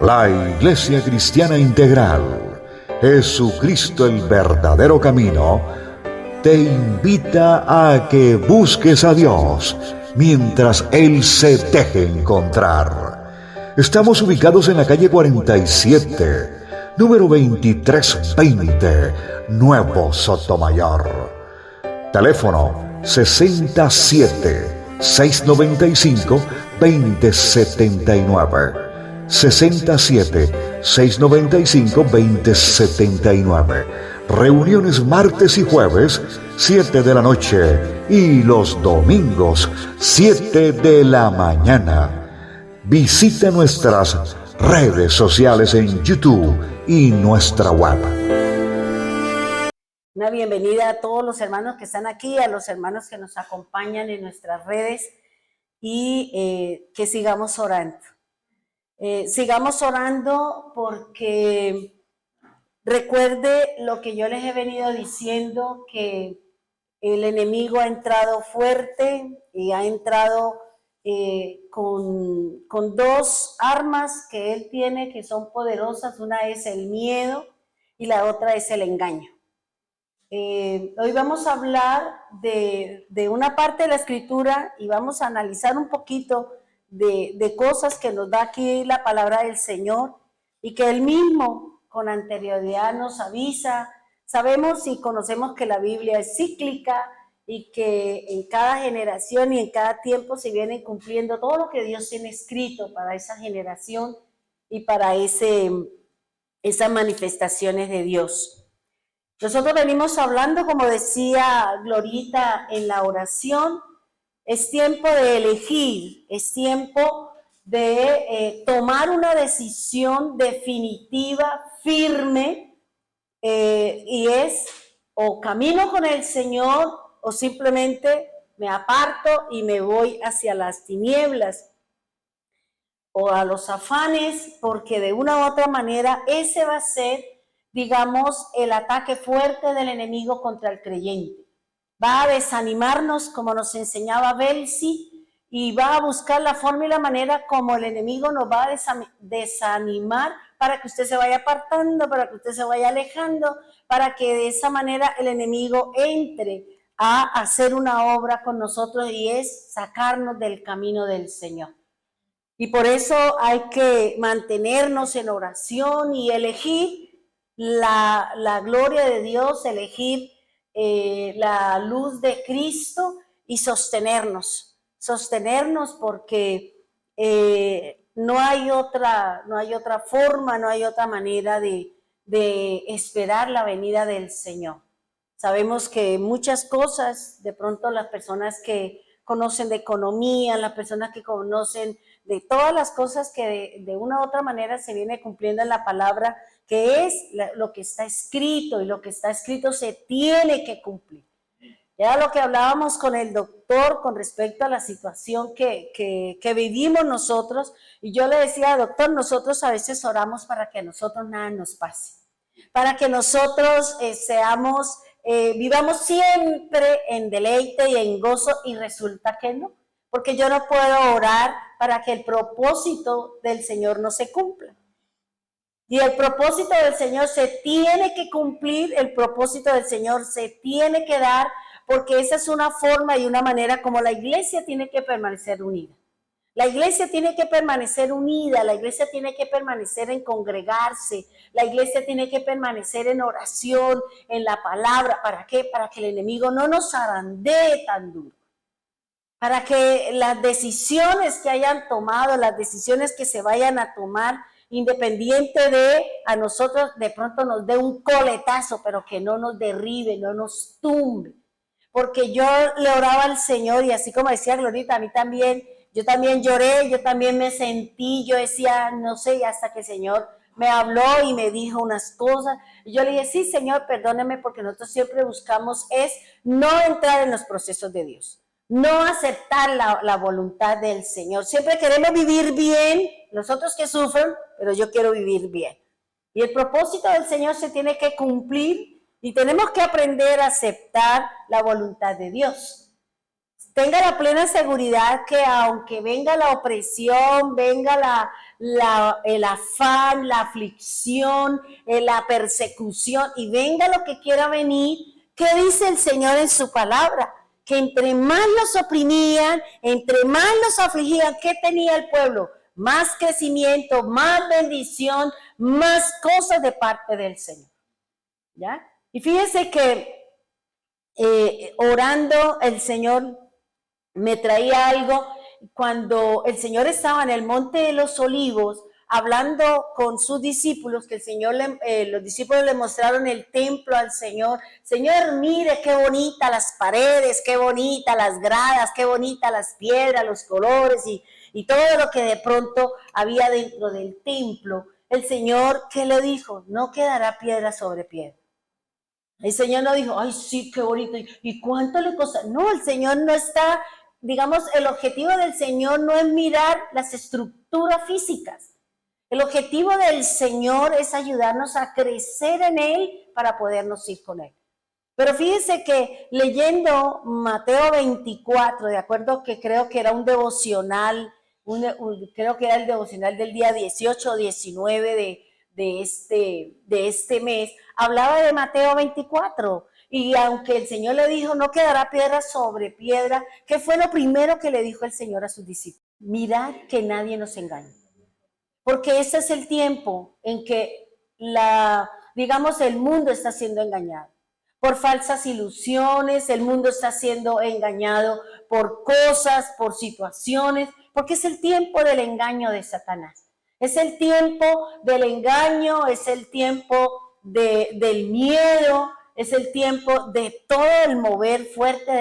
La Iglesia Cristiana Integral, Jesucristo el verdadero camino, te invita a que busques a Dios mientras Él se deje encontrar. Estamos ubicados en la calle 47, número 2320, Nuevo Sotomayor. Teléfono 67-695-2079. 67-695-2079. Reuniones martes y jueves, 7 de la noche, y los domingos, 7 de la mañana. Visita nuestras redes sociales en YouTube y nuestra web. Una bienvenida a todos los hermanos que están aquí, a los hermanos que nos acompañan en nuestras redes y que sigamos orando. Sigamos orando porque recuerde lo que yo les he venido diciendo, que el enemigo ha entrado fuerte y ha entrado con dos armas que él tiene que son poderosas. Una es el miedo y la otra es el engaño. Hoy vamos a hablar de una parte de la escritura y vamos a analizar un poquito de cosas que nos da aquí la palabra del Señor y que Él mismo con anterioridad nos avisa. Sabemos y conocemos que la Biblia es cíclica y que en cada generación y en cada tiempo se viene cumpliendo todo lo que Dios tiene escrito para esa generación y para esas manifestaciones de Dios. Nosotros venimos hablando, como decía Glorita en la oración, es tiempo de elegir, es tiempo de tomar una decisión definitiva, firme, y es o camino con el Señor o simplemente me aparto y me voy hacia las tinieblas o a los afanes, porque de una u otra manera ese va a ser, digamos, el ataque fuerte del enemigo contra el creyente. Va a desanimarnos, como nos enseñaba Belsi, y va a buscar la forma y la manera como el enemigo nos va a desanimar para que usted se vaya apartando, para que usted se vaya alejando, para que de esa manera el enemigo entre a hacer una obra con nosotros y es sacarnos del camino del Señor. Y por eso hay que mantenernos en oración y elegir la gloria de Dios, elegir la luz de Cristo y sostenernos porque no hay otra forma, no hay otra manera de esperar la venida del Señor. Sabemos que muchas cosas, de pronto las personas que conocen de economía, las personas que conocen de todas las cosas que de una u otra manera se viene cumpliendo en la palabra, que es lo que está escrito, y lo que está escrito se tiene que cumplir. Era lo que hablábamos con el doctor con respecto a la situación que vivimos nosotros, y yo le decía, doctor, nosotros a veces oramos para que a nosotros nada nos pase, para que nosotros vivamos siempre en deleite y en gozo, y resulta que no, porque yo no puedo orar para que el propósito del Señor no se cumpla. Y el propósito del Señor se tiene que cumplir, el propósito del Señor se tiene que dar, porque esa es una forma y una manera como la iglesia tiene que permanecer unida. La iglesia tiene que permanecer unida, la iglesia tiene que permanecer en congregarse, la iglesia tiene que permanecer en oración, en la palabra. ¿Para qué? Para que el enemigo no nos zarandee tan duro. Para que las decisiones que hayan tomado, las decisiones que se vayan a tomar, independiente de a nosotros, de pronto nos dé un coletazo, pero que no nos derribe, no nos tumbe. Porque yo le oraba al Señor, y así como decía Glorita, a mí también, yo también lloré, yo también me sentí, yo decía, no sé, y hasta que el Señor me habló y me dijo unas cosas. Y yo le dije, sí, Señor, perdóneme, porque nosotros siempre buscamos es no entrar en los procesos de Dios, no aceptar la voluntad del Señor. Siempre queremos vivir bien, nosotros que sufren, pero yo quiero vivir bien. Y el propósito del Señor se tiene que cumplir y tenemos que aprender a aceptar la voluntad de Dios. Tenga la plena seguridad que aunque venga la opresión, venga el afán, la aflicción, la persecución y venga lo que quiera venir, ¿qué dice el Señor en su palabra? Que entre más los oprimían, entre más los afligían, ¿qué tenía el pueblo? Más crecimiento, más bendición, más cosas de parte del Señor. ¿Ya? Y fíjense que orando el Señor me traía algo cuando el Señor estaba en el Monte de los Olivos hablando con sus discípulos, que el Señor, los discípulos le mostraron el templo al Señor. Señor, mire qué bonitas las paredes, qué bonitas las gradas, qué bonitas las piedras, los colores y todo lo que de pronto había dentro del templo. El Señor, ¿qué le dijo? No quedará piedra sobre piedra. El Señor no dijo, ay, sí, qué bonito, ¿y cuánto le costó? No, el Señor no está, digamos, el objetivo del Señor no es mirar las estructuras físicas. El objetivo del Señor es ayudarnos a crecer en Él para podernos ir con Él. Pero fíjense que leyendo Mateo 24, de acuerdo que creo que era un devocional, creo que era el devocional del día 18 o 19 de este mes, hablaba de Mateo 24. Y aunque el Señor le dijo, no quedará piedra sobre piedra, ¿qué fue lo primero que le dijo el Señor a sus discípulos? Mirad que nadie nos engañe. Porque ese es el tiempo en que digamos, el mundo está siendo engañado. Por falsas ilusiones, el mundo está siendo engañado por cosas, por situaciones, porque es el tiempo del engaño de Satanás. Es el tiempo del engaño, es el tiempo del miedo, es el tiempo de todo el mover fuerte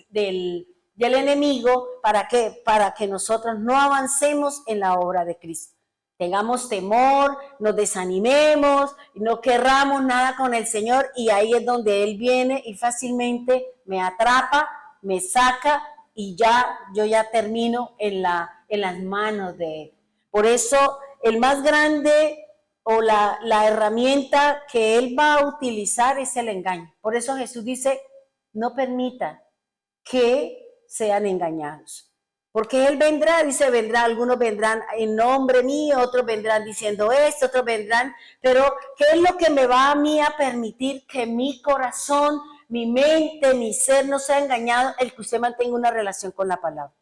del enemigo para que nosotros no avancemos en la obra de Cristo. Tengamos temor, nos desanimemos, no querramos nada con el Señor y ahí es donde Él viene y fácilmente me atrapa, me saca y yo ya termino en las manos de Él. Por eso el más grande o la herramienta que Él va a utilizar es el engaño. Por eso Jesús dice, no permita que sean engañados. Porque Él vendrá, dice, algunos vendrán en nombre mío, otros vendrán diciendo esto, otros vendrán, pero ¿qué es lo que me va a mí a permitir que mi corazón, mi mente, mi ser no sea engañado? El que usted mantenga una relación con la palabra.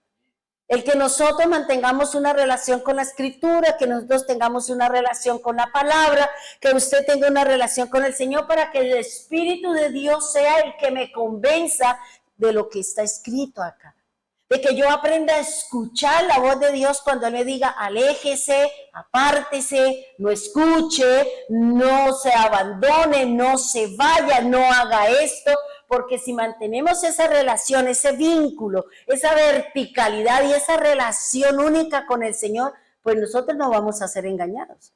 El que nosotros mantengamos una relación con la Escritura, que nosotros tengamos una relación con la palabra, que usted tenga una relación con el Señor para que el Espíritu de Dios sea el que me convenza de lo que está escrito acá. De que yo aprenda a escuchar la voz de Dios cuando Él me diga, aléjese, apártese, no escuche, no se abandone, no se vaya, no haga esto, porque si mantenemos esa relación, ese vínculo, esa verticalidad y esa relación única con el Señor, pues nosotros no vamos a ser engañados.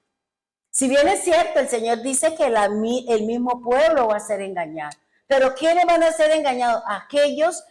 Si bien es cierto, el Señor dice que el mismo pueblo va a ser engañado, pero ¿quiénes van a ser engañados? Aquellos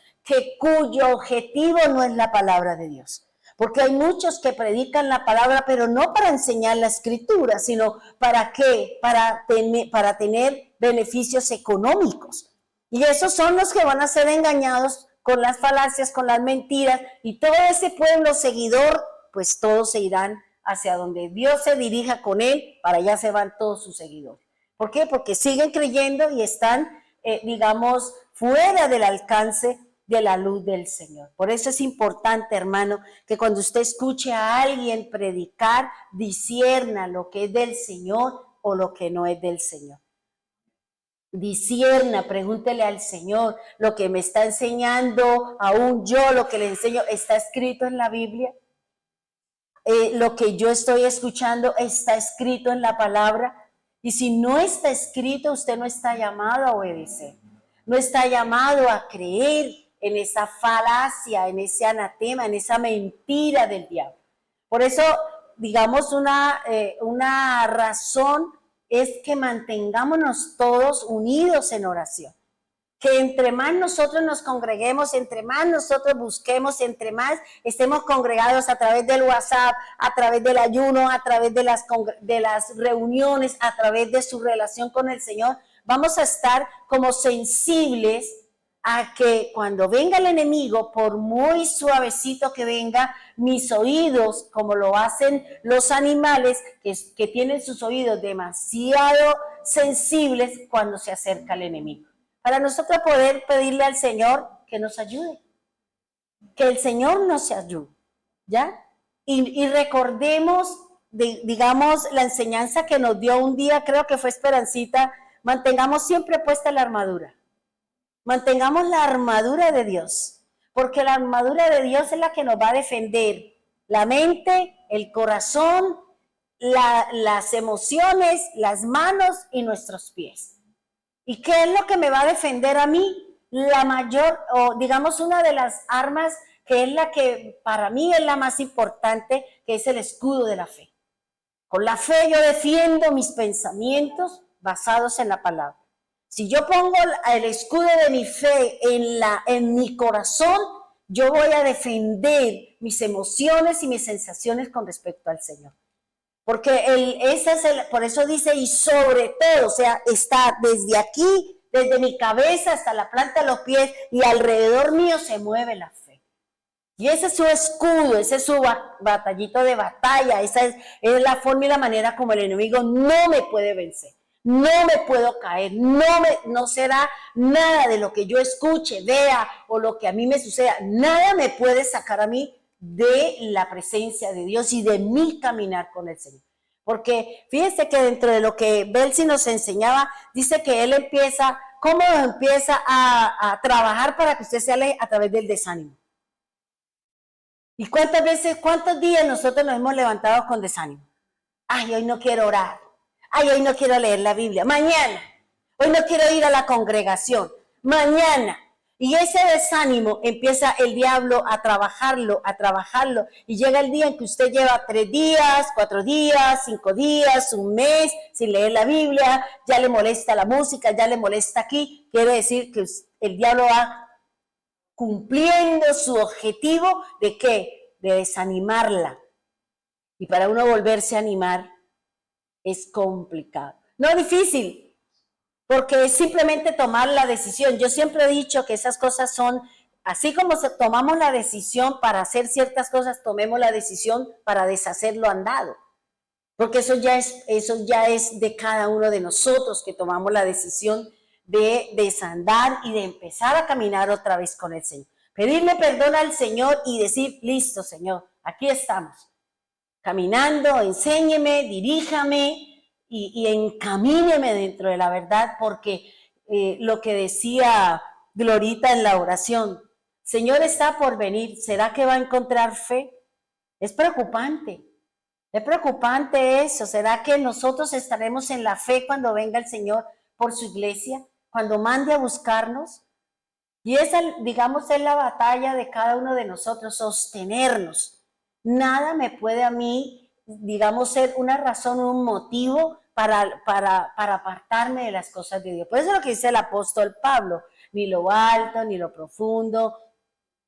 cuyo objetivo no es la palabra de Dios. Porque hay muchos que predican la palabra, pero no para enseñar la Escritura, sino ¿para qué? Para tener beneficios económicos. Y esos son los que van a ser engañados con las falacias, con las mentiras, y todo ese pueblo seguidor, pues todos se irán hacia donde Dios se dirija con él, para allá se van todos sus seguidores. ¿Por qué? Porque siguen creyendo y están, digamos, fuera del alcance de la luz del Señor. Por eso es importante, hermano, que cuando usted escuche a alguien predicar, discierna lo que es del Señor o lo que no es del Señor. Discierna, pregúntele al Señor, lo que me está enseñando, aún yo lo que le enseño, ¿está escrito en la Biblia? Lo que yo estoy escuchando está escrito en la palabra. Y si no está escrito, usted no está llamado a obedecer. No está llamado a creer en esa falacia, en ese anatema, en esa mentira del diablo. Por eso, digamos, una razón es que mantengámonos todos unidos en oración. que entre más nosotros nos congreguemos, entre más nosotros busquemos, entre más estemos congregados a través del WhatsApp, a través del ayuno, a través de las reuniones, a través de su relación con el Señor, vamos a estar como sensibles a que cuando venga el enemigo, por muy suavecito que venga, mis oídos, como lo hacen los animales, que tienen sus oídos demasiado sensibles cuando se acerca el enemigo. Para nosotros poder pedirle al Señor que nos ayude, que el Señor nos ayude, ¿ya? Y recordemos, digamos, la enseñanza que nos dio un día, creo que fue Esperancita, mantengamos siempre puesta la armadura. Mantengamos la armadura de Dios, porque la armadura de Dios es la que nos va a defender la mente, el corazón, las emociones, las manos y nuestros pies. ¿Y qué es lo que me va a defender a mí? La mayor, o digamos una de las armas que es la que para mí es la más importante, que es el escudo de la fe. Con la fe yo defiendo mis pensamientos basados en la palabra. Si yo pongo el escudo de mi fe en mi corazón, yo voy a defender mis emociones y mis sensaciones con respecto al Señor. Porque por eso dice, y sobre todo, o sea, está desde aquí, desde mi cabeza hasta la planta de los pies, y alrededor mío se mueve la fe. Y ese es su escudo, ese es su batallito de batalla, esa es la forma y la manera como el enemigo no me puede vencer. No me puedo caer, no será nada de lo que yo escuche, vea o lo que a mí me suceda. Nada me puede sacar a mí de la presencia de Dios y de mi caminar con el Señor. Porque fíjense que dentro de lo que Belsi nos enseñaba, dice que él empieza, ¿cómo empieza a trabajar para que usted se aleje? A través del desánimo. ¿Y cuántos días nosotros nos hemos levantado con desánimo? Ay, hoy no quiero orar. Ay, hoy no quiero leer la Biblia. Mañana. Hoy no quiero ir a la congregación. Mañana. Y ese desánimo empieza el diablo a trabajarlo. Y llega el día en que usted lleva 3 días, 4 días, 5 días, un mes sin leer la Biblia. Ya le molesta la música, ya le molesta aquí. Quiere decir que el diablo va cumpliendo su objetivo de ¿qué? De desanimarla. Y para uno volverse a animar, es complicado. No difícil, porque es simplemente tomar la decisión. Yo siempre he dicho que esas cosas son, así como tomamos la decisión para hacer ciertas cosas, tomemos la decisión para deshacer lo andado. Porque eso ya es de cada uno de nosotros, que tomamos la decisión de desandar y de empezar a caminar otra vez con el Señor. Pedirle perdón al Señor y decir, listo, Señor, aquí estamos. Caminando, enséñeme, diríjame y encamíneme dentro de la verdad, porque lo que decía Glorita en la oración, Señor está por venir, ¿será que va a encontrar fe? Es preocupante eso. ¿Será que nosotros estaremos en la fe cuando venga el Señor por su iglesia, cuando mande a buscarnos? Y esa, digamos, es la batalla de cada uno de nosotros, sostenernos. Nada me puede a mí, digamos, ser una razón, un motivo para apartarme de las cosas de Dios. Por eso es lo que dice el apóstol Pablo, ni lo alto, ni lo profundo,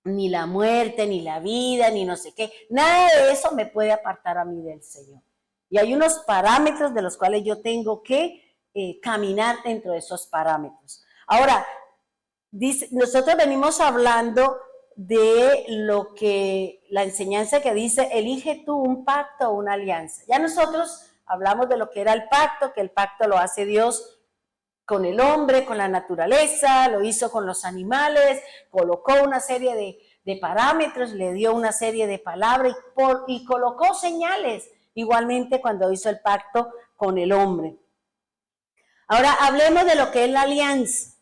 ni la muerte, ni la vida, ni no sé qué. Nada de eso me puede apartar a mí del Señor. Y hay unos parámetros de los cuales yo tengo que caminar dentro de esos parámetros. Ahora, nosotros venimos hablando de lo que la enseñanza que dice, elige tú un pacto o una alianza. Ya nosotros hablamos de lo que era el pacto, que el pacto lo hace Dios con el hombre, con la naturaleza, lo hizo con los animales, colocó una serie de parámetros, le dio una serie de palabras y colocó señales, igualmente cuando hizo el pacto con el hombre. Ahora hablemos de lo que es la alianza.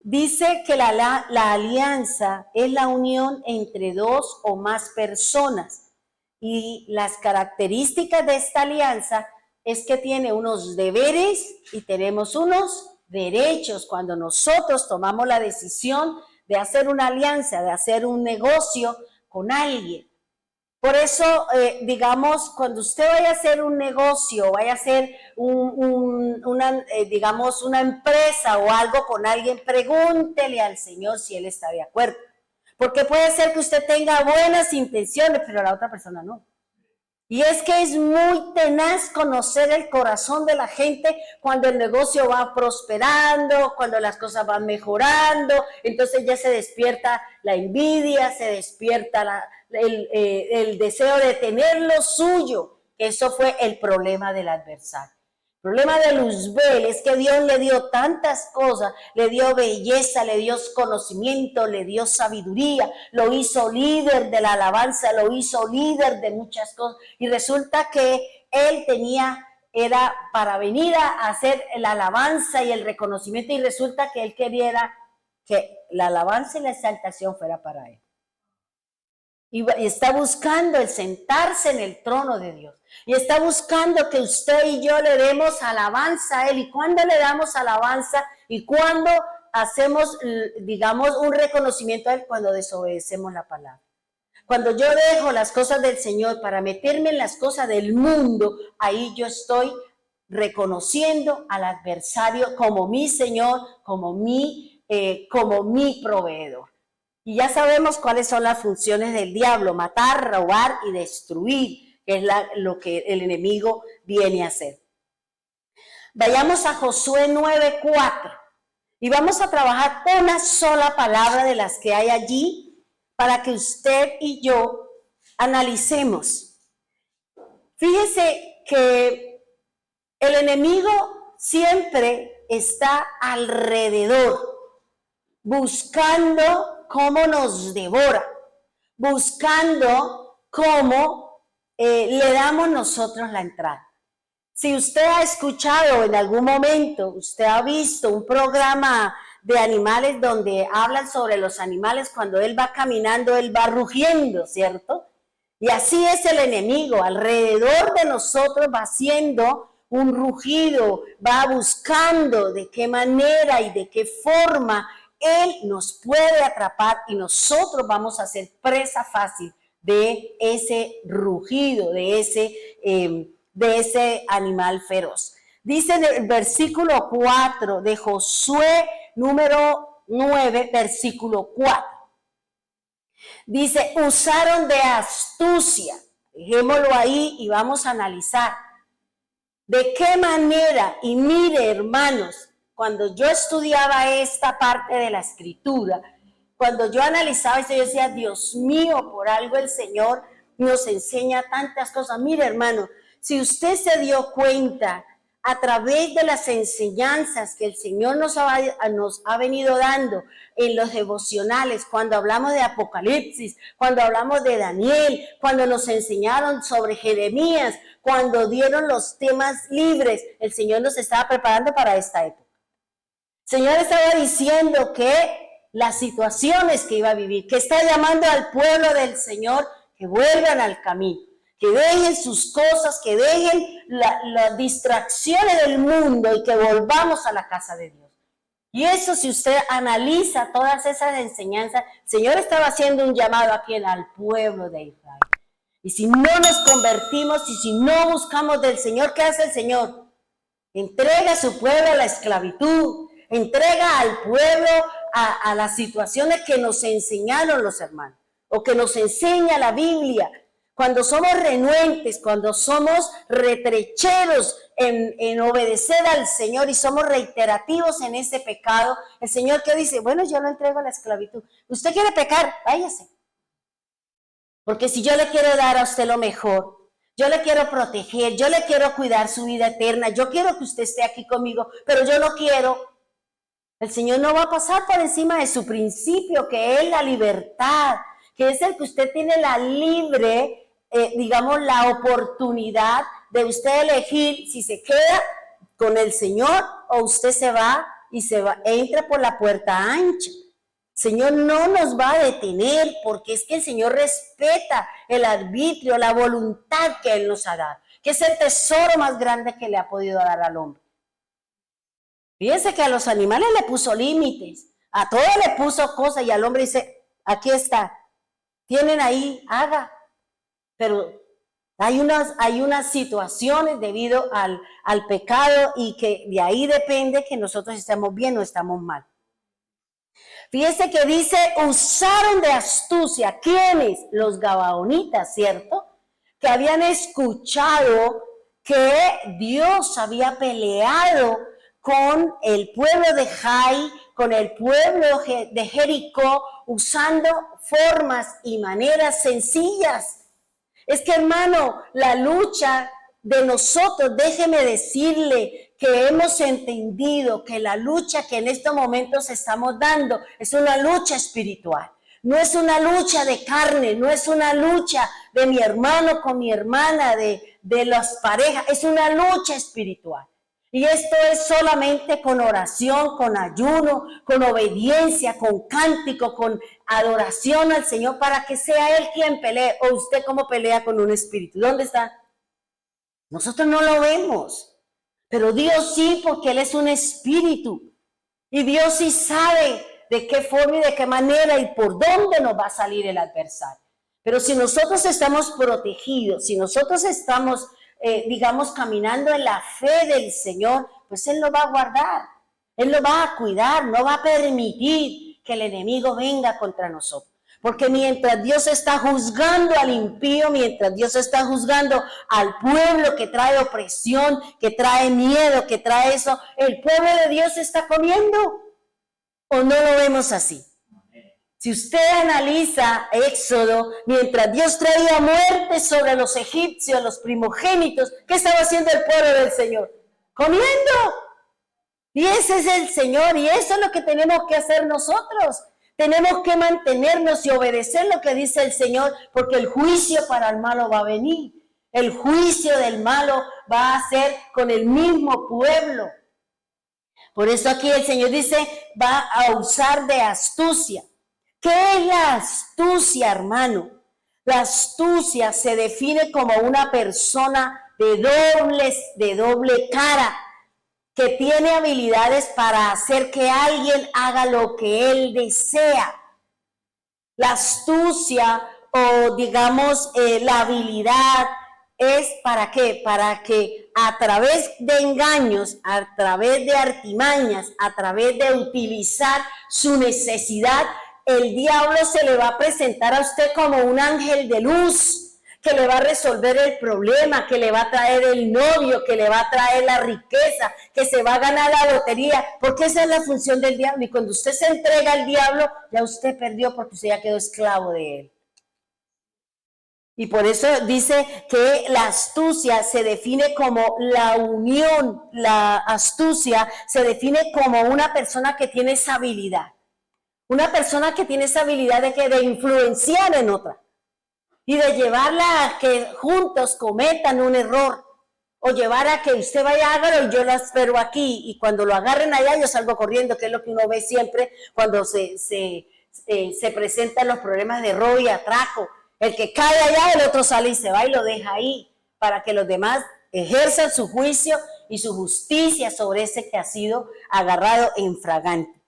Dice que la alianza es la unión entre 2 o más personas y las características de esta alianza es que tiene unos deberes y tenemos unos derechos. Cuando nosotros tomamos la decisión de hacer una alianza, de hacer un negocio con alguien, Por eso, digamos, cuando usted vaya a hacer un negocio, vaya a hacer digamos, una empresa o algo con alguien, pregúntele al Señor si Él está de acuerdo. Porque puede ser que usted tenga buenas intenciones, pero la otra persona no. Y es que es muy tenaz conocer el corazón de la gente cuando el negocio va prosperando, cuando las cosas van mejorando, entonces ya se despierta la envidia, se despierta el deseo de tener lo suyo. Eso fue el problema del adversario. El problema de Luzbel es que Dios le dio tantas cosas, le dio belleza, le dio conocimiento, le dio sabiduría, lo hizo líder de la alabanza, lo hizo líder de muchas cosas. Y resulta que él era para venir a hacer la alabanza y el reconocimiento, y resulta que él quería que la alabanza y la exaltación fuera para él. Y está buscando el sentarse en el trono de Dios. Y está buscando que usted y yo le demos alabanza a Él. ¿Y cuándo le damos alabanza? ¿Y cuándo hacemos, digamos, un reconocimiento a Él? Cuando desobedecemos la palabra. Cuando yo dejo las cosas del Señor para meterme en las cosas del mundo, ahí yo estoy reconociendo al adversario como mi Señor, como mi proveedor. Y ya sabemos cuáles son las funciones del diablo: matar, robar y destruir, que es lo que el enemigo viene a hacer. Vayamos a Josué 9:4 y vamos a trabajar una sola palabra de las que hay allí para que usted y yo analicemos. Fíjese que el enemigo siempre está alrededor, buscando cómo nos devora, buscando cómo le damos nosotros la entrada. Si usted ha escuchado en algún momento, usted ha visto un programa de animales donde hablan sobre los animales, cuando él va caminando, él va rugiendo, ¿cierto? Y así es el enemigo, alrededor de nosotros va haciendo un rugido, va buscando de qué manera y de qué forma Él nos puede atrapar, y nosotros vamos a ser presa fácil de ese rugido, de ese animal feroz. Dice en el versículo 4 de Josué número 9, versículo 4. Dice, usaron de astucia. Dejémoslo ahí y vamos a analizar de qué manera. Y mire, hermanos, cuando yo estudiaba esta parte de la escritura, cuando yo analizaba esto, yo decía, Dios mío, por algo el Señor nos enseña tantas cosas. Mire, hermano, si usted se dio cuenta a través de las enseñanzas que el Señor nos ha venido dando en los devocionales, cuando hablamos de Apocalipsis, cuando hablamos de Daniel, cuando nos enseñaron sobre Jeremías, cuando dieron los temas libres, el Señor nos estaba preparando para esta época. El Señor estaba diciendo que las situaciones que iba a vivir, que está llamando al pueblo del Señor que vuelvan al camino, que dejen sus cosas, que dejen las distracciones del mundo y que volvamos a la casa de Dios. Y eso, si usted analiza todas esas enseñanzas, el Señor estaba haciendo un llamado aquí al pueblo de Israel. Y si no nos convertimos y si no buscamos del Señor, ¿qué hace el Señor? Entrega a su pueblo a la esclavitud, entrega al pueblo a las situaciones que nos enseñaron los hermanos, o que nos enseña la Biblia. Cuando somos renuentes, cuando somos retrecheros en obedecer al Señor y somos reiterativos en ese pecado, el Señor que dice, bueno, yo lo entrego a la esclavitud. ¿Usted quiere pecar? Váyase. Porque si yo le quiero dar a usted lo mejor, yo le quiero proteger, yo le quiero cuidar su vida eterna, yo quiero que usted esté aquí conmigo, pero yo no quiero. El Señor no va a pasar por encima de su principio, que es la libertad, que es el que usted tiene la libre, digamos, la oportunidad de usted elegir si se queda con el Señor o usted se va y entra por la puerta ancha. El Señor no nos va a detener, porque es que el Señor respeta el arbitrio, la voluntad que Él nos ha dado, que es el tesoro más grande que le ha podido dar al hombre. Fíjense que a los animales le puso límites, a todo le puso cosas, y al hombre dice, aquí está, tienen ahí, haga. pero hay unas situaciones debido al pecado y que de ahí depende que nosotros estemos bien o estamos mal. Fíjese que dice, usaron de astucia. ¿Quiénes? Los gabaonitas, ¿cierto? Que habían escuchado que Dios había peleado con el pueblo de Jai, con el pueblo de Jericó, usando formas y maneras sencillas. Es que, hermano, la lucha de nosotros, déjeme decirle que hemos entendido que la lucha que en estos momentos estamos dando es una lucha espiritual. No es una lucha de carne, no es una lucha de mi hermano con mi hermana, de las parejas, es una lucha espiritual. Y esto es solamente con oración, con ayuno, con obediencia, con cántico, con adoración al Señor para que sea Él quien pelee. O usted cómo pelea con un espíritu. ¿Dónde está? Nosotros no lo vemos, pero Dios sí, porque Él es un espíritu. Y Dios sí sabe de qué forma y de qué manera y por dónde nos va a salir el adversario. Pero si nosotros estamos protegidos, si nosotros estamos caminando en la fe del Señor, pues Él lo va a guardar, Él lo va a cuidar, no va a permitir que el enemigo venga contra nosotros. Porque mientras Dios está juzgando al impío, mientras Dios está juzgando al pueblo que trae opresión, que trae miedo, que trae eso, el pueblo de Dios está comiendo. ¿O no lo vemos así? Si usted analiza Éxodo, mientras Dios traía muerte sobre los egipcios, los primogénitos, ¿qué estaba haciendo el pueblo del Señor? Comiendo. Y ese es el Señor, y eso es lo que tenemos que hacer nosotros. Tenemos que mantenernos y obedecer lo que dice el Señor, porque el juicio para el malo va a venir. El juicio del malo va a ser con el mismo pueblo. Por eso aquí el Señor dice, va a usar de astucia. ¿Qué es la astucia, hermano? La astucia se define como una persona de doble cara, que tiene habilidades para hacer que alguien haga lo que él desea. La astucia o digamos la habilidad es ¿para qué? Para que a través de engaños, a través de artimañas, a través de utilizar su necesidad, el diablo se le va a presentar a usted como un ángel de luz, que le va a resolver el problema, que le va a traer el novio, que le va a traer la riqueza, que se va a ganar la lotería, porque esa es la función del diablo. Y cuando usted se entrega al diablo, ya usted perdió porque usted ya quedó esclavo de él. Y por eso dice que la astucia se define como la unión, la astucia se define como una persona que tiene esa habilidad. Una persona que tiene esa habilidad de influenciar en otra y de llevarla a que juntos cometan un error o llevar a que usted vaya, hágalo y yo lo espero aquí y cuando lo agarren allá yo salgo corriendo, que es lo que uno ve siempre cuando se presentan los problemas de robo y atraco. El que cae allá, el otro sale y se va y lo deja ahí para que los demás ejerzan su juicio y su justicia sobre ese que ha sido agarrado en fragante.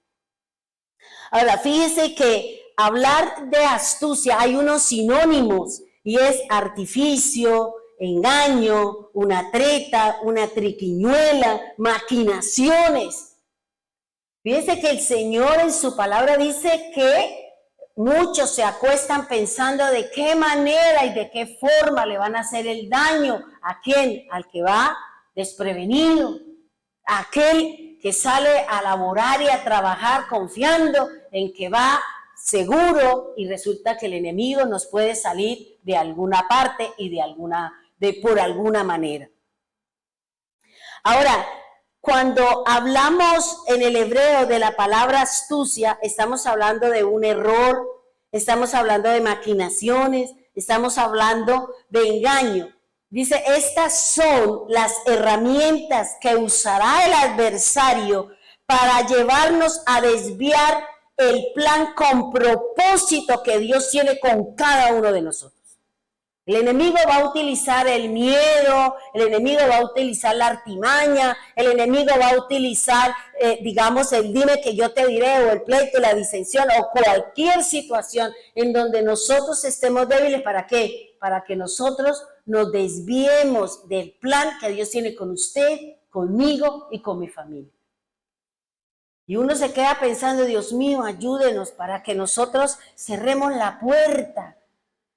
Ahora, fíjese que hablar de astucia hay unos sinónimos y es artificio, engaño, una treta, una triquiñuela, maquinaciones. Fíjese que el Señor en su palabra dice que muchos se acuestan pensando de qué manera y de qué forma le van a hacer el daño. ¿A quién? Al que va desprevenido, a aquel que sale a laborar y a trabajar confiando en que va seguro y resulta que el enemigo nos puede salir de alguna parte y por alguna manera. Ahora, cuando hablamos en el hebreo de la palabra astucia, estamos hablando de un error, estamos hablando de maquinaciones, estamos hablando de engaño. Dice, estas son las herramientas que usará el adversario para llevarnos a desviar el plan con propósito que Dios tiene con cada uno de nosotros. El enemigo va a utilizar el miedo, el enemigo va a utilizar la artimaña, el enemigo va a utilizar, digamos, el dime que yo te diré, o el pleito, la disensión, o cualquier situación en donde nosotros estemos débiles. ¿Para qué? Para que nosotros nos desviemos del plan que Dios tiene con usted, conmigo y con mi familia. Y uno se queda pensando, Dios mío, ayúdenos para que nosotros cerremos la puerta,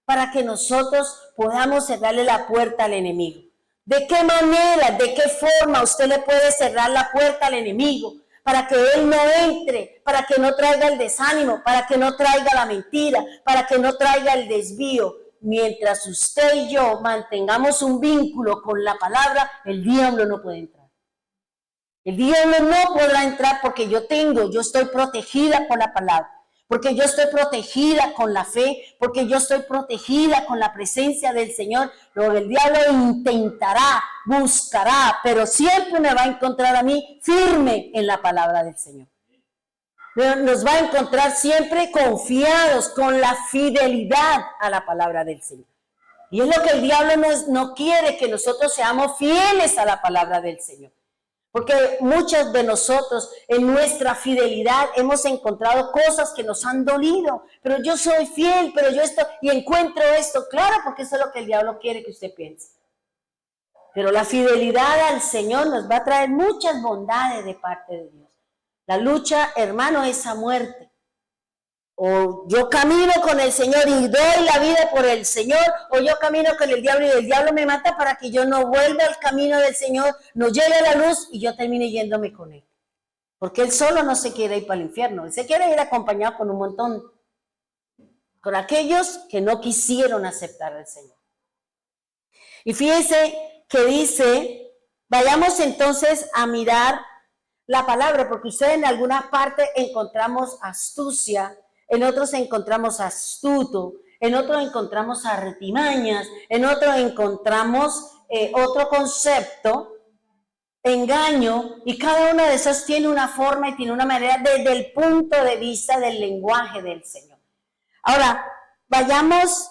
para que nosotros podamos cerrarle la puerta al enemigo. ¿De qué manera, de qué forma usted le puede cerrar la puerta al enemigo? Para que él no entre, para que no traiga el desánimo, para que no traiga la mentira, para que no traiga el desvío. Mientras usted y yo mantengamos un vínculo con la palabra, el diablo no puede entrar. El diablo no podrá entrar porque yo estoy protegida por la palabra, porque yo estoy protegida con la fe, porque yo estoy protegida con la presencia del Señor. Luego el diablo intentará, buscará, pero siempre me va a encontrar a mí firme en la palabra del Señor. Nos va a encontrar siempre confiados con la fidelidad a la palabra del Señor. Y es lo que el diablo no quiere, que nosotros seamos fieles a la palabra del Señor. Porque muchos de nosotros en nuestra fidelidad hemos encontrado cosas que nos han dolido, pero yo soy fiel, pero yo y encuentro esto, claro, porque eso es lo que el diablo quiere que usted piense. Pero la fidelidad al Señor nos va a traer muchas bondades de parte de Dios. La lucha, hermano, es a muerte. O yo camino con el Señor y doy la vida por el Señor, o yo camino con el diablo y el diablo me mata para que yo no vuelva al camino del Señor, no llegue a la luz y yo termine yéndome con él. Porque él solo no se quiere ir para el infierno, él se quiere ir acompañado con un montón, con aquellos que no quisieron aceptar al Señor. Y fíjense que dice, vayamos entonces a mirar la palabra, porque ustedes en alguna parte encontramos astucia, en otros encontramos astuto, en otros encontramos artimañas, en otros encontramos otro concepto, engaño, y cada una de esas tiene una forma y tiene una manera desde el punto de vista del lenguaje del Señor. Ahora, vayamos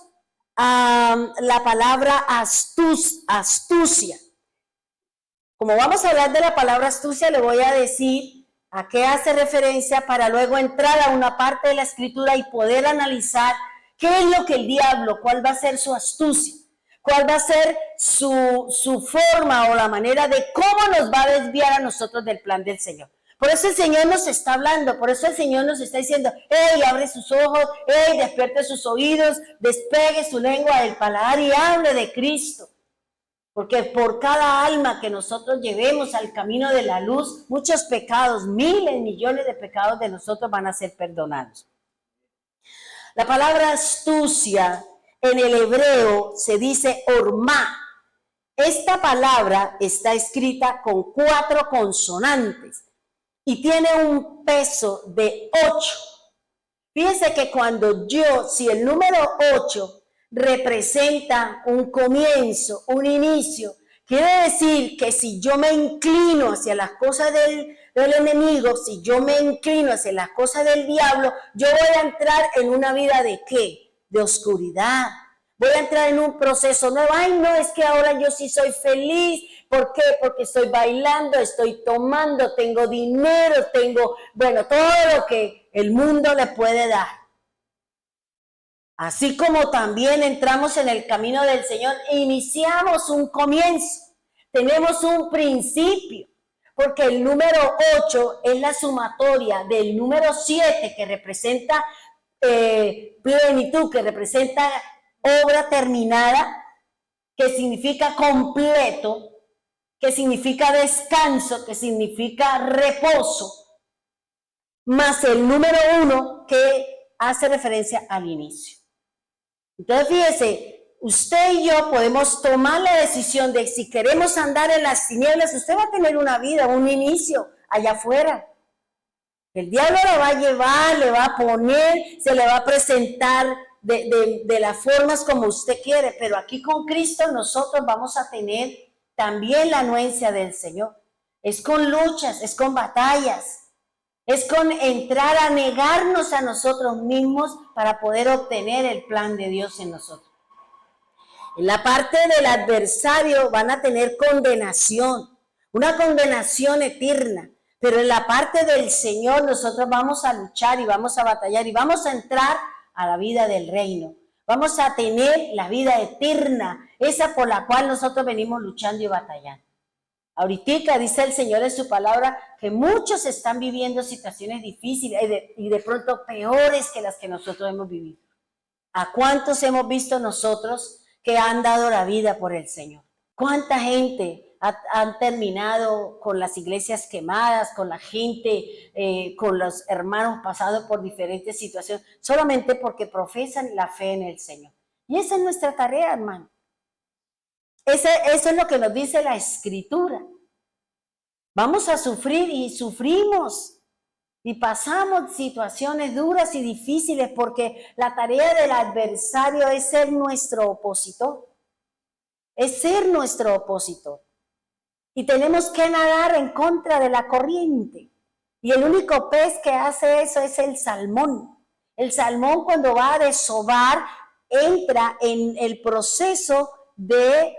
a la palabra astucia. Como vamos a hablar de la palabra astucia, le voy a decir a qué hace referencia para luego entrar a una parte de la escritura y poder analizar qué es lo que el diablo, cuál va a ser su astucia, cuál va a ser su forma o la manera de cómo nos va a desviar a nosotros del plan del Señor. Por eso el Señor nos está hablando, por eso el Señor nos está diciendo, ¡hey, abre sus ojos! ¡Hey, despierte sus oídos! Despegue su lengua del paladar y hable de Cristo. Porque por cada alma que nosotros llevemos al camino de la luz, muchos pecados, miles, millones de pecados de nosotros van a ser perdonados. La palabra astucia en el hebreo se dice orma. Esta palabra está escrita con 4 consonantes y tiene un peso de 8. Fíjense que si el número 8 representa un comienzo, un inicio, quiere decir que si yo me inclino hacia las cosas del enemigo, si yo me inclino hacia las cosas del diablo, yo voy a entrar en una vida de ¿qué? De oscuridad. Voy a entrar en un proceso nuevo. Ay, no, es que ahora yo sí soy feliz. ¿Por qué? Porque estoy bailando, estoy tomando, tengo dinero, todo lo que el mundo le puede dar. Así como también entramos en el camino del Señor, iniciamos un comienzo, tenemos un principio, porque el número 8 es la sumatoria del número 7 que representa plenitud, que representa obra terminada, que significa completo, que significa descanso, que significa reposo, más el número 1 que hace referencia al inicio. Entonces, fíjese, usted y yo podemos tomar la decisión de si queremos andar en las tinieblas, usted va a tener una vida, un inicio allá afuera. El diablo lo va a llevar, le va a poner, se le va a presentar de las formas como usted quiere, pero aquí con Cristo nosotros vamos a tener también la anuencia del Señor. Es con luchas, es con batallas. Es con entrar a negarnos a nosotros mismos para poder obtener el plan de Dios en nosotros. En la parte del adversario van a tener condenación, una condenación eterna. Pero en la parte del Señor nosotros vamos a luchar y vamos a batallar y vamos a entrar a la vida del reino. Vamos a tener la vida eterna, esa por la cual nosotros venimos luchando y batallando. Ahorita dice el Señor en su palabra que muchos están viviendo situaciones difíciles y de pronto peores que las que nosotros hemos vivido. ¿A cuántos hemos visto nosotros que han dado la vida por el Señor? ¿Cuánta gente han terminado con las iglesias quemadas, con la gente, con los hermanos pasados por diferentes situaciones, solamente porque profesan la fe en el Señor? Y esa es nuestra tarea, hermano. Eso es lo que nos dice la Escritura. Vamos a sufrir y sufrimos. Y pasamos situaciones duras y difíciles porque la tarea del adversario es ser nuestro opositor. Es ser nuestro opositor. Y tenemos que nadar en contra de la corriente. Y el único pez que hace eso es el salmón. El salmón, cuando va a desovar, entra en el proceso de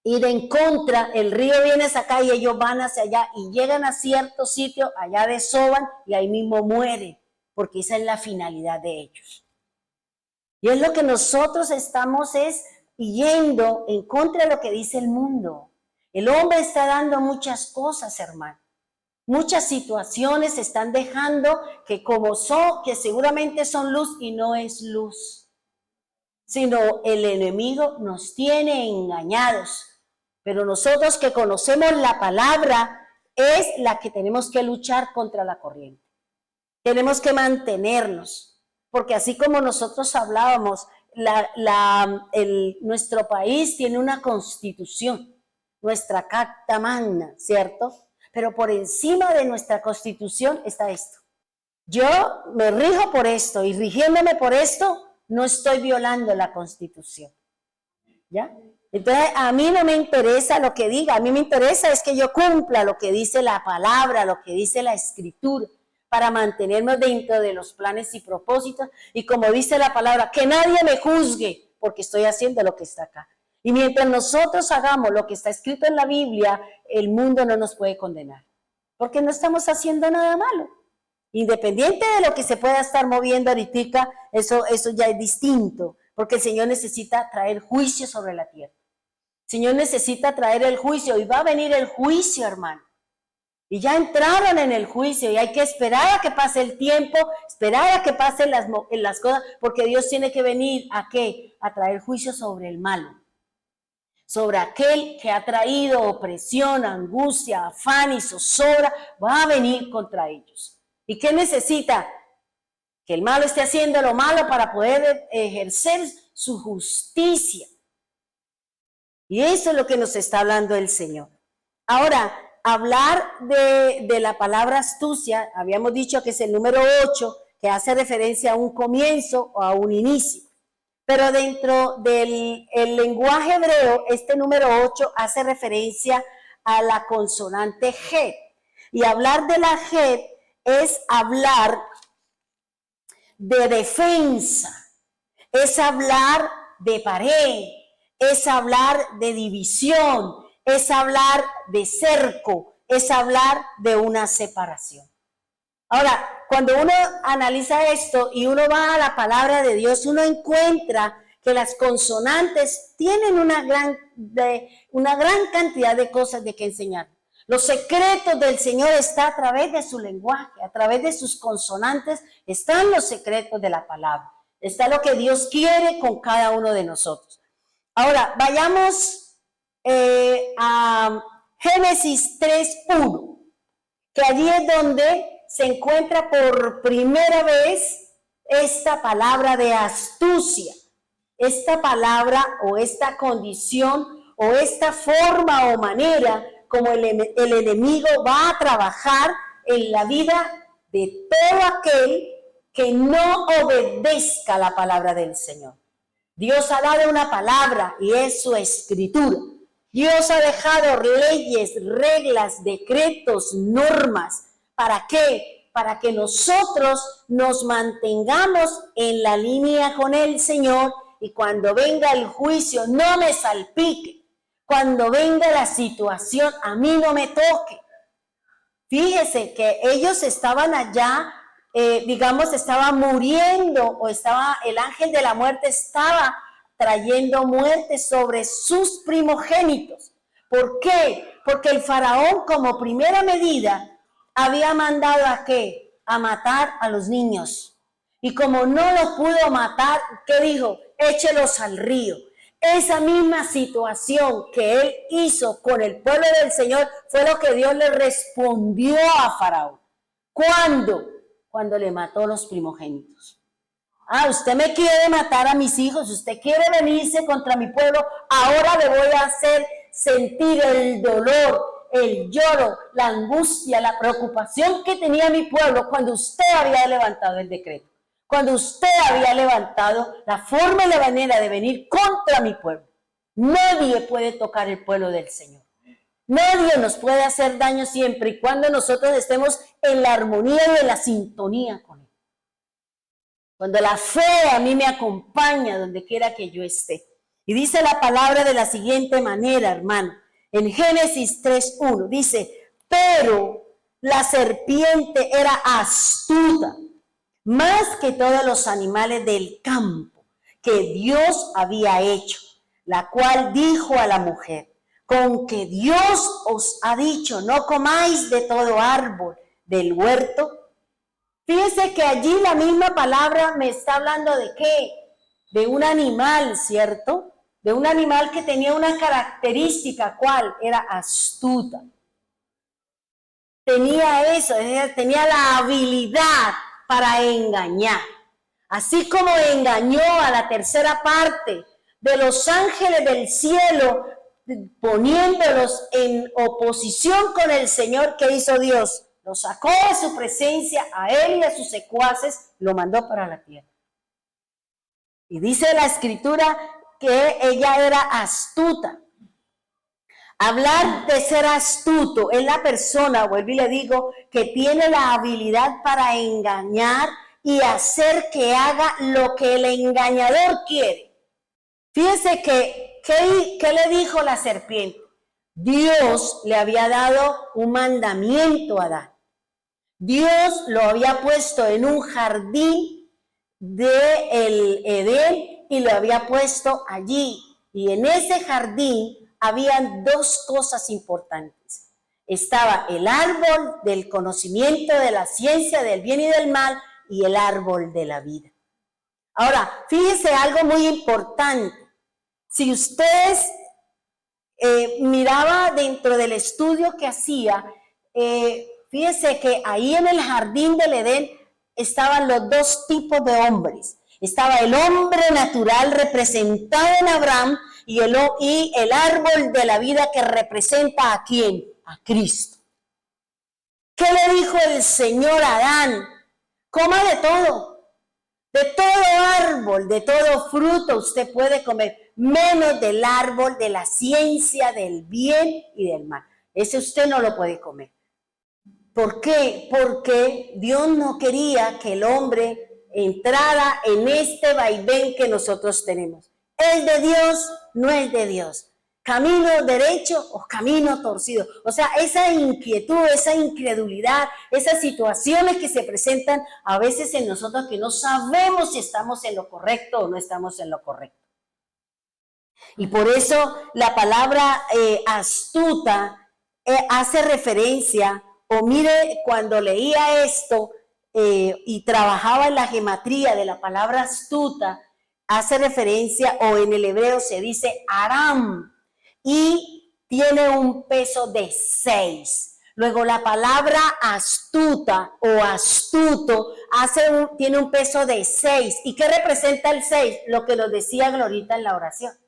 ir en contra. El río viene hacia acá y ellos van hacia allá y llegan a cierto sitio, allá desovan y ahí mismo mueren, porque esa es la finalidad de ellos. Y es lo que nosotros estamos yendo en contra de lo que dice el mundo. El hombre está dando muchas cosas, hermano. Muchas situaciones se están dejando que que seguramente son luz y no es luz, sino el enemigo nos tiene engañados. Pero nosotros que conocemos la palabra es la que tenemos que luchar contra la corriente. Tenemos que mantenernos, porque así como nosotros hablábamos, nuestro país tiene una constitución, nuestra Carta Magna, ¿cierto? Pero por encima de nuestra constitución está esto. Yo me rijo por esto y rigiéndome por esto, no estoy violando la constitución. ¿Ya? Entonces, a mí no me interesa lo que diga, a mí me interesa es que yo cumpla lo que dice la palabra, lo que dice la Escritura, para mantenerme dentro de los planes y propósitos. Y como dice la palabra, que nadie me juzgue, porque estoy haciendo lo que está acá. Y mientras nosotros hagamos lo que está escrito en la Biblia, el mundo no nos puede condenar, porque no estamos haciendo nada malo. Independiente de lo que se pueda estar moviendo ahorita, eso ya es distinto, porque el Señor necesita traer juicio sobre la tierra. El Señor necesita traer el juicio y va a venir el juicio, hermano. Y ya entraron en el juicio y hay que esperar a que pase el tiempo, esperar a que pasen las cosas, porque Dios tiene que venir ¿a qué? A traer juicio sobre el malo. Sobre aquel que ha traído opresión, angustia, afán y zozobra, va a venir contra ellos. ¿Y qué necesita? Que el malo esté haciendo lo malo para poder ejercer su justicia. Y eso es lo que nos está hablando el Señor. Ahora, hablar de la palabra astucia, habíamos dicho que es el número 8, que hace referencia a un comienzo o a un inicio. Pero dentro del lenguaje hebreo, este número 8 hace referencia a la consonante G. Y hablar de la G es hablar de defensa, es hablar de pared, es hablar de división, es hablar de cerco, es hablar de una separación. Ahora, cuando uno analiza esto y uno va a la palabra de Dios, uno encuentra que las consonantes tienen una gran cantidad de cosas de que enseñar. Los secretos del Señor están a través de su lenguaje, a través de sus consonantes están los secretos de la palabra. Está lo que Dios quiere con cada uno de nosotros. Ahora, vayamos a Génesis 3:1, que allí es donde se encuentra por primera vez esta palabra de astucia, esta palabra o esta condición o esta forma o manera como el enemigo va a trabajar en la vida de todo aquel que no obedezca la palabra del Señor. Dios ha dado una palabra y es su escritura. Dios ha dejado leyes, reglas, decretos, normas. ¿Para qué? Para que nosotros nos mantengamos en la línea con el Señor y cuando venga el juicio no me salpique. Cuando venga la situación a mí no me toque. Fíjese que ellos estaban allá, estaba muriendo o el ángel de la muerte estaba trayendo muerte sobre sus primogénitos. ¿Por qué? Porque el faraón como primera medida había mandado ¿a qué? A matar a los niños. Y como no los pudo matar, ¿qué dijo? Échelos al río. Esa misma situación que él hizo con el pueblo del Señor fue lo que Dios le respondió a Faraón. ¿Cuándo? Cuando le mató los primogénitos. Usted me quiere matar a mis hijos, usted quiere venirse contra mi pueblo, ahora le voy a hacer sentir el dolor, el lloro, la angustia, la preocupación que tenía mi pueblo cuando usted había levantado el decreto. Cuando usted había levantado la forma y la manera de venir contra mi pueblo. Nadie puede tocar el pueblo del Señor. Nadie nos puede hacer daño siempre y cuando nosotros estemos en la armonía y en la sintonía con Él. Cuando la fe a mí me acompaña donde quiera que yo esté. Y dice la palabra de la siguiente manera, hermano. En Génesis 3:1 dice, pero la serpiente era astuta, más que todos los animales del campo que Dios había hecho, la cual dijo a la mujer, con que Dios os ha dicho, no comáis de todo árbol del huerto. Fíjense que allí la misma palabra me está hablando de ¿qué? De un animal, ¿cierto? De un animal que tenía una característica, ¿cuál? Era astuta. Tenía eso, tenía la habilidad para engañar. Así como engañó a la tercera parte de los ángeles del cielo, poniéndolos en oposición con el Señor, que hizo Dios. Lo sacó de su presencia a él y a sus secuaces, lo mandó para la tierra. Y dice la escritura que ella era astuta. Hablar de ser astuto es la persona, vuelvo y le digo, que tiene la habilidad para engañar y hacer que haga lo que el engañador quiere. Fíjese que, ¿qué le dijo la serpiente? Dios le había dado un mandamiento a Adán. Dios lo había puesto en un jardín del Edén y lo había puesto allí. Y en ese jardín habían dos cosas importantes. Estaba el árbol del conocimiento de la ciencia del bien y del mal y el árbol de la vida. Ahora, fíjese algo muy importante. Si ustedes miraba dentro del estudio que hacía, fíjese que ahí en el jardín del Edén estaban los dos tipos de hombres. Estaba el hombre natural representado en Abraham y el árbol de la vida que representa ¿a quién? A Cristo. ¿Qué le dijo el Señor a Adán? Coma de todo árbol, de todo fruto usted puede comer, menos del árbol de la ciencia del bien y del mal. Ese usted no lo puede comer. ¿Por qué? Porque Dios no quería que el hombre entrara en este vaivén que nosotros tenemos. ¿Es de Dios? No es de Dios. ¿Camino derecho o camino torcido? O sea, esa inquietud, esa incredulidad, esas situaciones que se presentan a veces en nosotros que no sabemos si estamos en lo correcto o no estamos en lo correcto. Y por eso la palabra astuta hace referencia, o mire, cuando leía esto y trabajaba en la gematría de la palabra astuta, hace referencia, o en el hebreo se dice Aram, y tiene un peso de 6. Luego la palabra astuta o astuto tiene un peso de 6. ¿Y qué representa el 6? Lo que nos decía Glorita en la oración.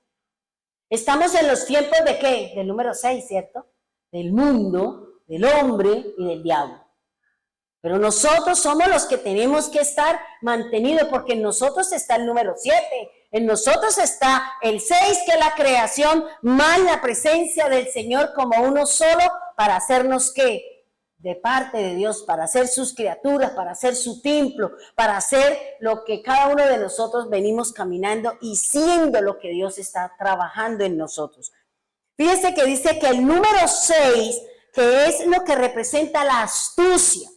Estamos en los tiempos de ¿qué? Del número 6, ¿cierto? Del mundo, del hombre y del diablo. Pero nosotros somos los que tenemos que estar mantenidos, porque en nosotros está el número 7, en nosotros está el 6, que es la creación, más la presencia del Señor como uno solo, para hacernos ¿qué? de parte de Dios para hacer sus criaturas, para hacer su templo, para hacer lo que cada uno de nosotros venimos caminando y siendo lo que Dios está trabajando en nosotros. Fíjense que dice que el número 6, que es lo que representa la astucia,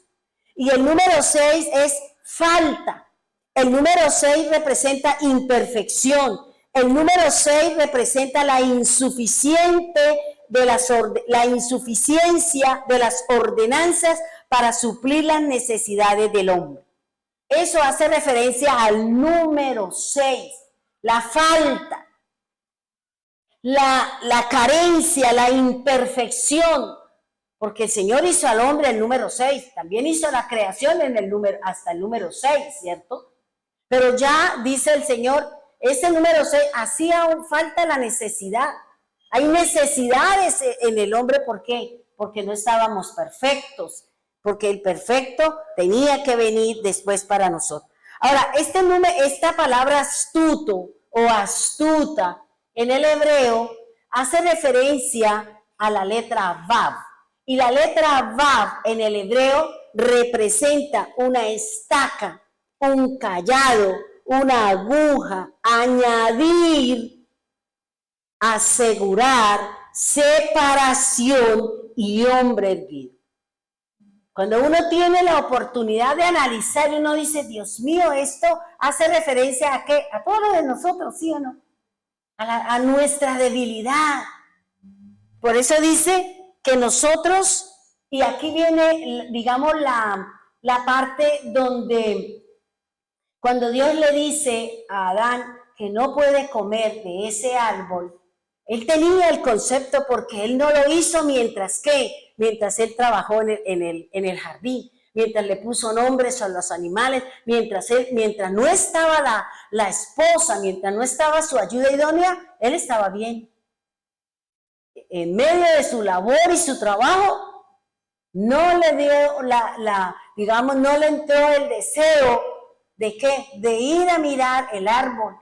y el número 6 es falta. El número 6 representa imperfección. El número 6 representa la insuficiencia de las ordenanzas para suplir las necesidades del hombre. Eso hace referencia al número 6, la falta, la carencia, la imperfección, porque el Señor hizo al hombre el número 6, también hizo la creación hasta el número 6, ¿cierto? Pero ya dice el Señor, ese número 6 hacía falta la necesidad. Hay necesidades en el hombre, ¿por qué? Porque no estábamos perfectos, porque el perfecto tenía que venir después para nosotros. Ahora, esta palabra astuto o astuta en el hebreo hace referencia a la letra Vav. Y la letra Vav en el hebreo representa una estaca, un cayado, una aguja, añadir, asegurar, separación y hombre erguido. Cuando uno tiene la oportunidad de analizar, uno dice, Dios mío, esto hace referencia a qué, a todo lo de nosotros, ¿sí o no? A nuestra debilidad. Por eso dice que nosotros, y aquí viene, digamos, la parte donde cuando Dios le dice a Adán que no puede comer de ese árbol, él tenía el concepto porque él no lo hizo mientras él trabajó en el jardín, mientras le puso nombres a los animales, mientras no estaba la esposa, mientras no estaba su ayuda idónea, él estaba bien. En medio de su labor y su trabajo, no le dio no le entró el deseo de ¿qué? De ir a mirar el árbol,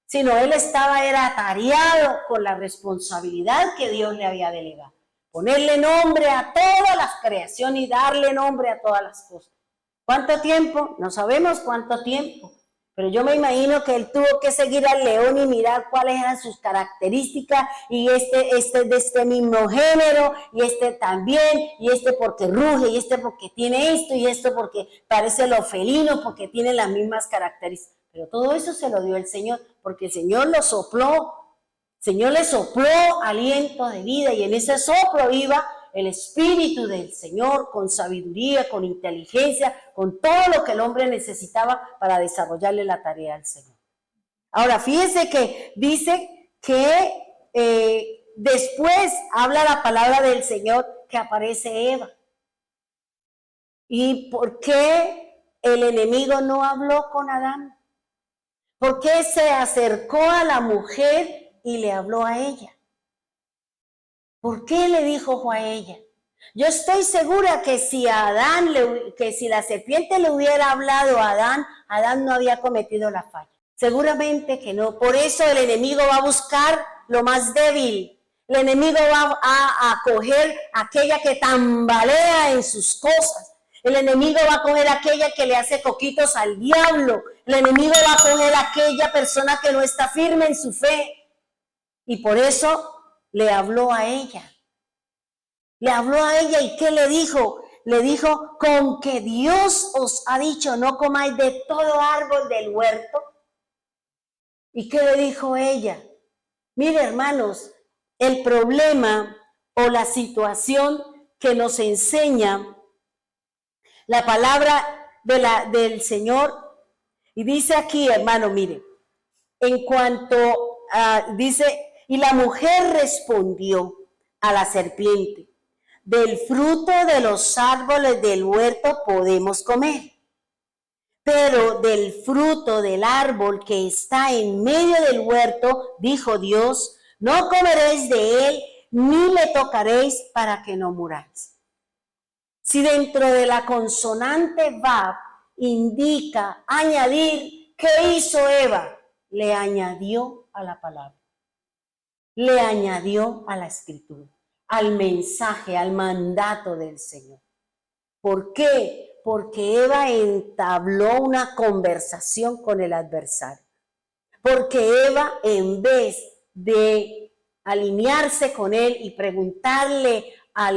sino él era atareado con la responsabilidad que Dios le había delegado. Ponerle nombre a toda la creación y darle nombre a todas las cosas. ¿Cuánto tiempo? No sabemos cuánto tiempo. Pero yo me imagino que él tuvo que seguir al león y mirar cuáles eran sus características, y este es de este mismo género, y este también, y este porque ruge, y este porque tiene esto, y esto porque parece lo felino, porque tiene las mismas características. Pero todo eso se lo dio el Señor, porque el Señor lo sopló. El Señor le sopló aliento de vida, y en ese soplo iba el Espíritu del Señor con sabiduría, con inteligencia, con todo lo que el hombre necesitaba para desarrollarle la tarea al Señor. Ahora, fíjense que dice que después habla la palabra del Señor que aparece Eva. ¿Y por qué el enemigo no habló con Adán? ¿Por qué se acercó a la mujer y le habló a ella? ¿Por qué le dijo a ella? Yo estoy segura que si la serpiente le hubiera hablado a Adán, Adán no había cometido la falla. Seguramente que no. Por eso el enemigo va a buscar lo más débil. El enemigo va a coger aquella que tambalea en sus cosas. El enemigo va a coger aquella que le hace coquitos al diablo. El enemigo va a coger aquella persona que no está firme en su fe. Y por eso le habló a ella. Le habló a ella, ¿y qué le dijo? Le dijo, con que Dios os ha dicho, no comáis de todo árbol del huerto. ¿Y qué le dijo ella? Mire, hermanos, el problema o la situación que nos enseña la palabra del Señor, y dice aquí, hermano, mire, en cuanto dice, y la mujer respondió a la serpiente, del fruto de los árboles del huerto podemos comer, pero del fruto del árbol que está en medio del huerto, dijo Dios, no comeréis de él, ni le tocaréis para que no muráis. Si dentro de la consonante Vav indica añadir, ¿qué hizo Eva? Le añadió a la palabra, le añadió a la escritura, al mensaje, al mandato del Señor. ¿Por qué? Porque Eva entabló una conversación con el adversario. Porque Eva, en vez de alinearse con él y preguntarle a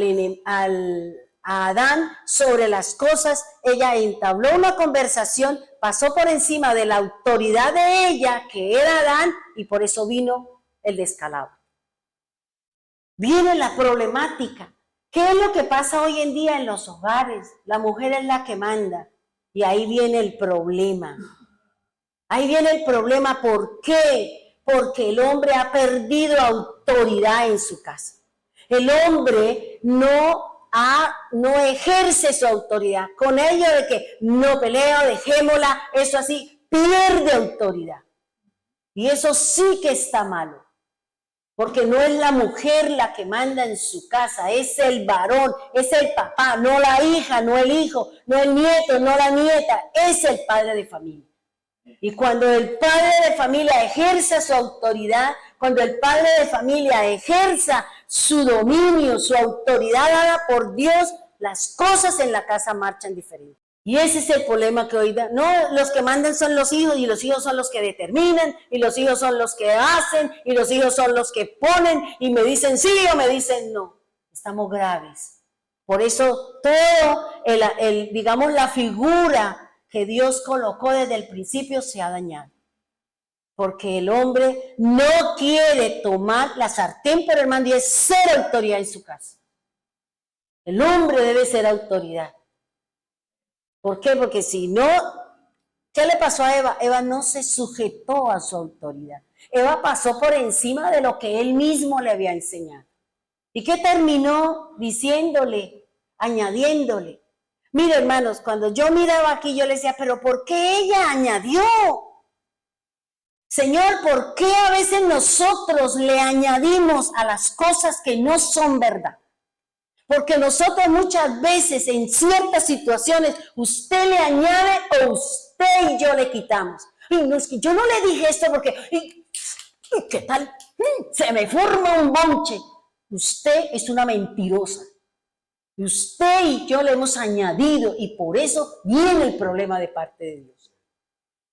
Adán sobre las cosas, ella entabló una conversación, pasó por encima de la autoridad de ella, que era Adán, y por eso vino el descalabro. Viene la problemática. ¿Qué es lo que pasa hoy en día en los hogares? La mujer es la que manda, y ahí viene el problema. Ahí viene el problema. ¿Por qué? Porque el hombre ha perdido autoridad en su casa. El hombre no ejerce su autoridad. Con ello de que no peleo, dejémosla, eso así, pierde autoridad. Y eso sí que está malo. Porque no es la mujer la que manda en su casa, es el varón, es el papá, no la hija, no el hijo, no el nieto, no la nieta, es el padre de familia. Y cuando el padre de familia ejerza su autoridad, cuando el padre de familia ejerza su dominio, su autoridad dada por Dios, las cosas en la casa marchan diferente. Y ese es el problema que hoy da. No, los que mandan son los hijos, y los hijos son los que determinan, y los hijos son los que hacen, y los hijos son los que ponen, y me dicen sí o me dicen no. Estamos graves. Por eso todo, digamos, la figura que Dios colocó desde el principio se ha dañado. Porque el hombre no quiere tomar la sartén por el mango y es ser autoridad en su casa. El hombre debe ser autoridad. ¿Por qué? Porque si no, ¿qué le pasó a Eva? Eva no se sujetó a su autoridad. Eva pasó por encima de lo que él mismo le había enseñado. ¿Y qué terminó diciéndole, añadiéndole? Mire, hermanos, cuando yo miraba aquí, yo le decía, pero ¿por qué ella añadió? Señor, ¿por qué a veces nosotros le añadimos a las cosas que no son verdad? Porque nosotros muchas veces en ciertas situaciones usted le añade o usted y yo le quitamos. Y no es que yo no le dije esto porque, ¿qué tal? Se me forma un bonche. Usted es una mentirosa. Usted y yo le hemos añadido y por eso viene el problema de parte de Dios.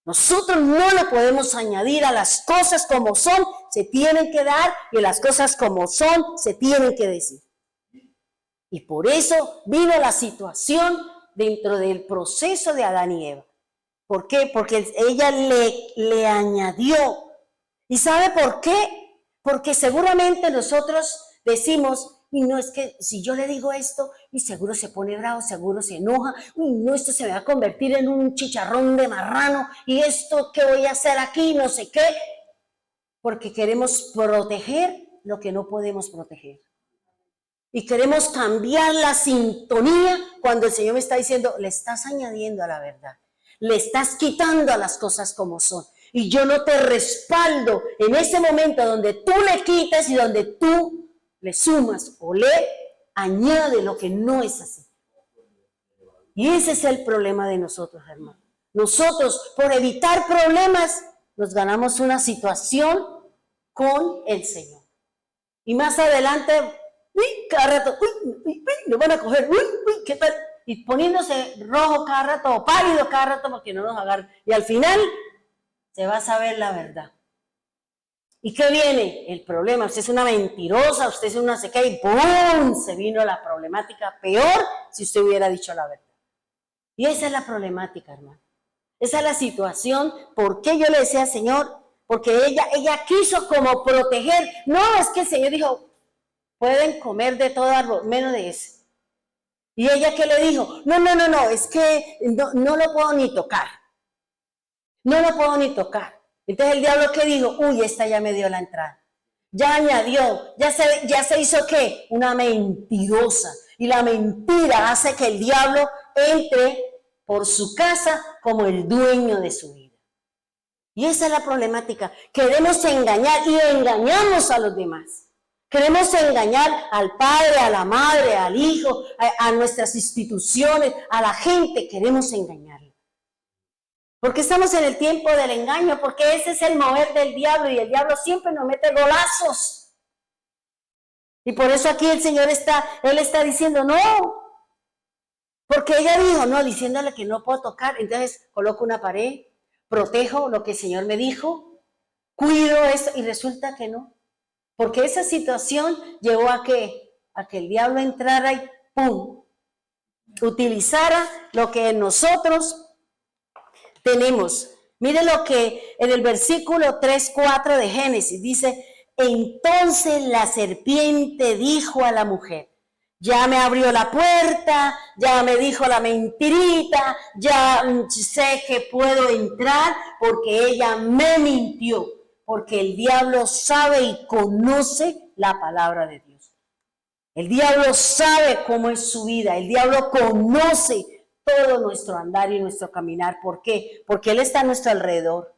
Nosotros no le podemos añadir a las cosas como son, se tienen que dar, y las cosas como son, se tienen que decir. Y por eso vino la situación dentro del proceso de Adán y Eva. ¿Por qué? Porque ella le añadió. ¿Y sabe por qué? Porque seguramente nosotros decimos, y no es que si yo le digo esto, y seguro se pone bravo, seguro se enoja, uy, no, esto se me va a convertir en un chicharrón de marrano, y esto que voy a hacer aquí, no sé qué, porque queremos proteger lo que no podemos proteger. Y queremos cambiar la sintonía cuando el Señor me está diciendo, le estás añadiendo a la verdad, le estás quitando a las cosas como son. Y yo no te respaldo en ese momento donde tú le quitas y donde tú le sumas o le añades lo que no es así. Y ese es el problema de nosotros, hermanos. Nosotros, por evitar problemas, nos ganamos una situación con el Señor. Y más adelante, cada rato, nos van a coger, ¿qué tal? Y poniéndose rojo cada rato, o pálido cada rato, porque no nos agarran. Y al final, se va a saber la verdad. ¿Y qué viene? El problema. Usted es una mentirosa, usted es una seca, y ¡pum! Se vino la problemática peor si usted hubiera dicho la verdad. Y esa es la problemática, hermano. Esa es la situación. ¿Por qué yo le decía, Señor? Porque ella quiso como proteger. No, es que el Señor dijo, pueden comer de todo árbol, menos de ese. ¿Y ella qué le dijo? No, es que no lo puedo ni tocar. No lo puedo ni tocar. Entonces el diablo, ¿qué dijo? Uy, esta ya me dio la entrada. Ya añadió, ya se hizo ¿qué? Una mentirosa. Y la mentira hace que el diablo entre por su casa como el dueño de su vida. Y esa es la problemática. Queremos engañar y engañamos a los demás. Queremos engañar al padre, a la madre, al hijo, a nuestras instituciones, a la gente. Queremos engañarla. Porque estamos en el tiempo del engaño, porque ese es el mover del diablo y el diablo siempre nos mete golazos. Y por eso aquí el Señor está diciendo, no, Porque ella dijo, no, diciéndole que no puedo tocar, entonces coloco una pared, protejo lo que el Señor me dijo, cuido esto, y resulta que no. Porque esa situación llevó a que el diablo entrara y ¡pum! Utilizara lo que nosotros tenemos. Mire lo que en el versículo 3:4 de Génesis dice, entonces la serpiente dijo a la mujer, ya me abrió la puerta, ya me dijo la mentirita, ya sé que puedo entrar porque ella me mintió, porque el diablo sabe y conoce la palabra de Dios. El diablo sabe cómo es su vida, el diablo conoce todo nuestro andar y nuestro caminar. ¿Por qué? Porque Él está a nuestro alrededor.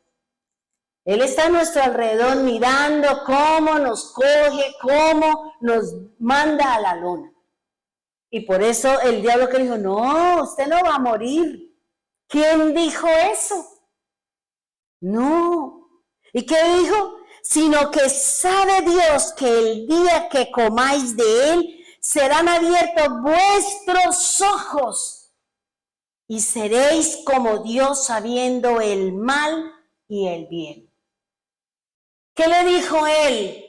Él está a nuestro alrededor mirando cómo nos coge, cómo nos manda a la lona. Y por eso el diablo que dijo, no, usted no va a morir. ¿Quién dijo eso? No. ¿Y qué dijo? Sino que sabe Dios que el día que comáis de él, serán abiertos vuestros ojos y seréis como Dios sabiendo el mal y el bien. ¿Qué le dijo él?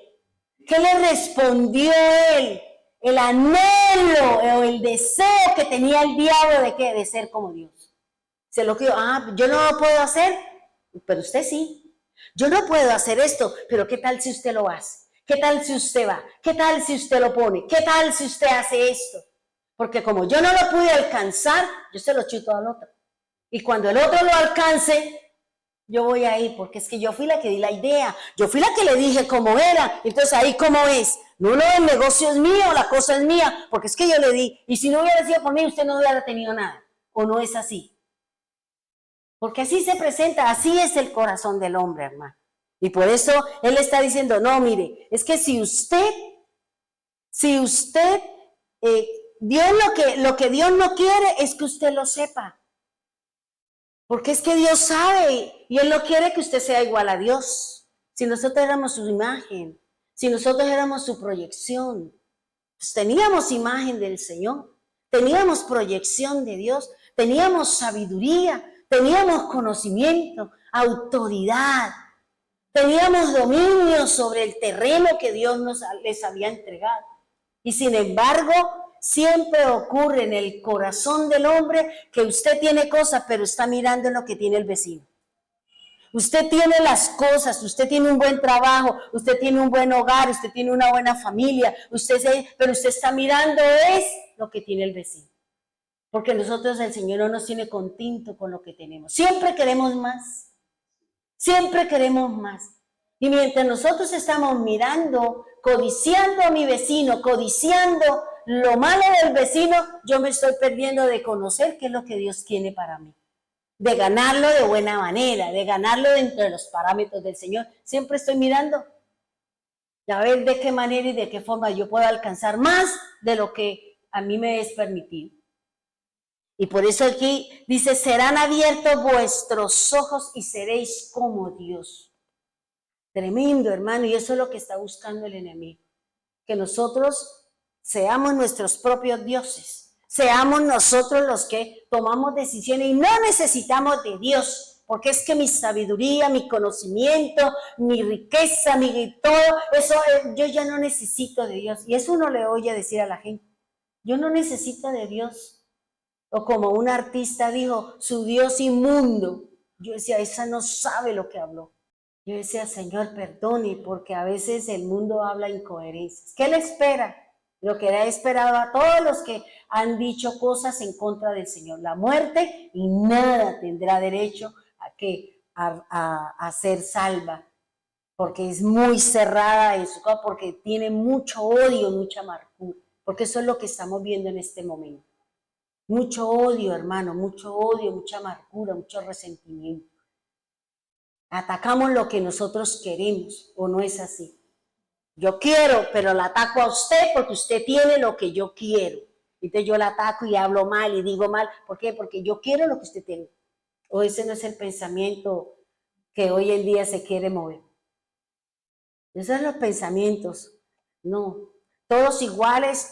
¿Qué le respondió él? El anhelo o el deseo que tenía el diablo de ¿qué? De ser como Dios. Se lo dijo, yo no lo puedo hacer, pero usted sí. Yo no puedo hacer esto, pero ¿qué tal si usted lo hace? ¿Qué tal si usted va? ¿Qué tal si usted lo pone? ¿Qué tal si usted hace esto? Porque como yo no lo pude alcanzar, yo se lo chuto al otro. Y cuando el otro lo alcance, yo voy ahí, porque es que yo fui la que di la idea, yo fui la que le dije cómo era, entonces ahí cómo es. No, el negocio es mío, la cosa es mía, porque es que yo le di, y si no hubiera sido por mí, usted no hubiera tenido nada, o no es así. Porque así se presenta, así es el corazón del hombre, hermano. Y por eso él está diciendo, no, mire, es que si usted, Dios lo que Dios no quiere es que usted lo sepa. Porque es que Dios sabe y Él no quiere que usted sea igual a Dios. Si nosotros éramos su imagen, si nosotros éramos su proyección, pues teníamos imagen del Señor, teníamos proyección de Dios, teníamos sabiduría, teníamos conocimiento, autoridad, teníamos dominio sobre el terreno que Dios les había entregado. Y sin embargo, siempre ocurre en el corazón del hombre que usted tiene cosas, pero está mirando en lo que tiene el vecino. Usted tiene las cosas, usted tiene un buen trabajo, usted tiene un buen hogar, usted tiene una buena familia, pero usted está mirando es lo que tiene el vecino. Porque nosotros el Señor no nos tiene contento con lo que tenemos. Siempre queremos más. Siempre queremos más. Y mientras nosotros estamos mirando, codiciando a mi vecino, codiciando lo malo del vecino, yo me estoy perdiendo de conocer qué es lo que Dios tiene para mí. De ganarlo de buena manera, de ganarlo dentro de los parámetros del Señor. Siempre estoy mirando a ver de qué manera y de qué forma yo puedo alcanzar más de lo que a mí me es permitido. Y por eso aquí dice, serán abiertos vuestros ojos y seréis como Dios. Tremendo, hermano, y eso es lo que está buscando el enemigo. Que nosotros seamos nuestros propios dioses. Seamos nosotros los que tomamos decisiones y no necesitamos de Dios. Porque es que mi sabiduría, mi conocimiento, mi riqueza, todo, eso yo ya no necesito de Dios. Y eso uno le oye decir a la gente. Yo no necesito de Dios. O como un artista dijo, su Dios inmundo. Yo decía, esa no sabe lo que habló. Yo decía, Señor, perdone, porque a veces el mundo habla incoherencias. ¿Qué le espera? Lo que le ha esperado a todos los que han dicho cosas en contra del Señor. La muerte y nada tendrá derecho a ser salva. Porque es muy cerrada en su casa, porque tiene mucho odio, mucha amargura. Porque eso es lo que estamos viendo en este momento. Mucho odio, hermano, mucho odio, mucha amargura, mucho resentimiento. Atacamos lo que nosotros queremos, ¿o no es así? Yo quiero, pero la ataco a usted porque usted tiene lo que yo quiero. Entonces yo la ataco y hablo mal y digo mal. ¿Por qué? Porque yo quiero lo que usted tiene. O ese no es el pensamiento que hoy en día se quiere mover. Esos son los pensamientos. No, todos iguales,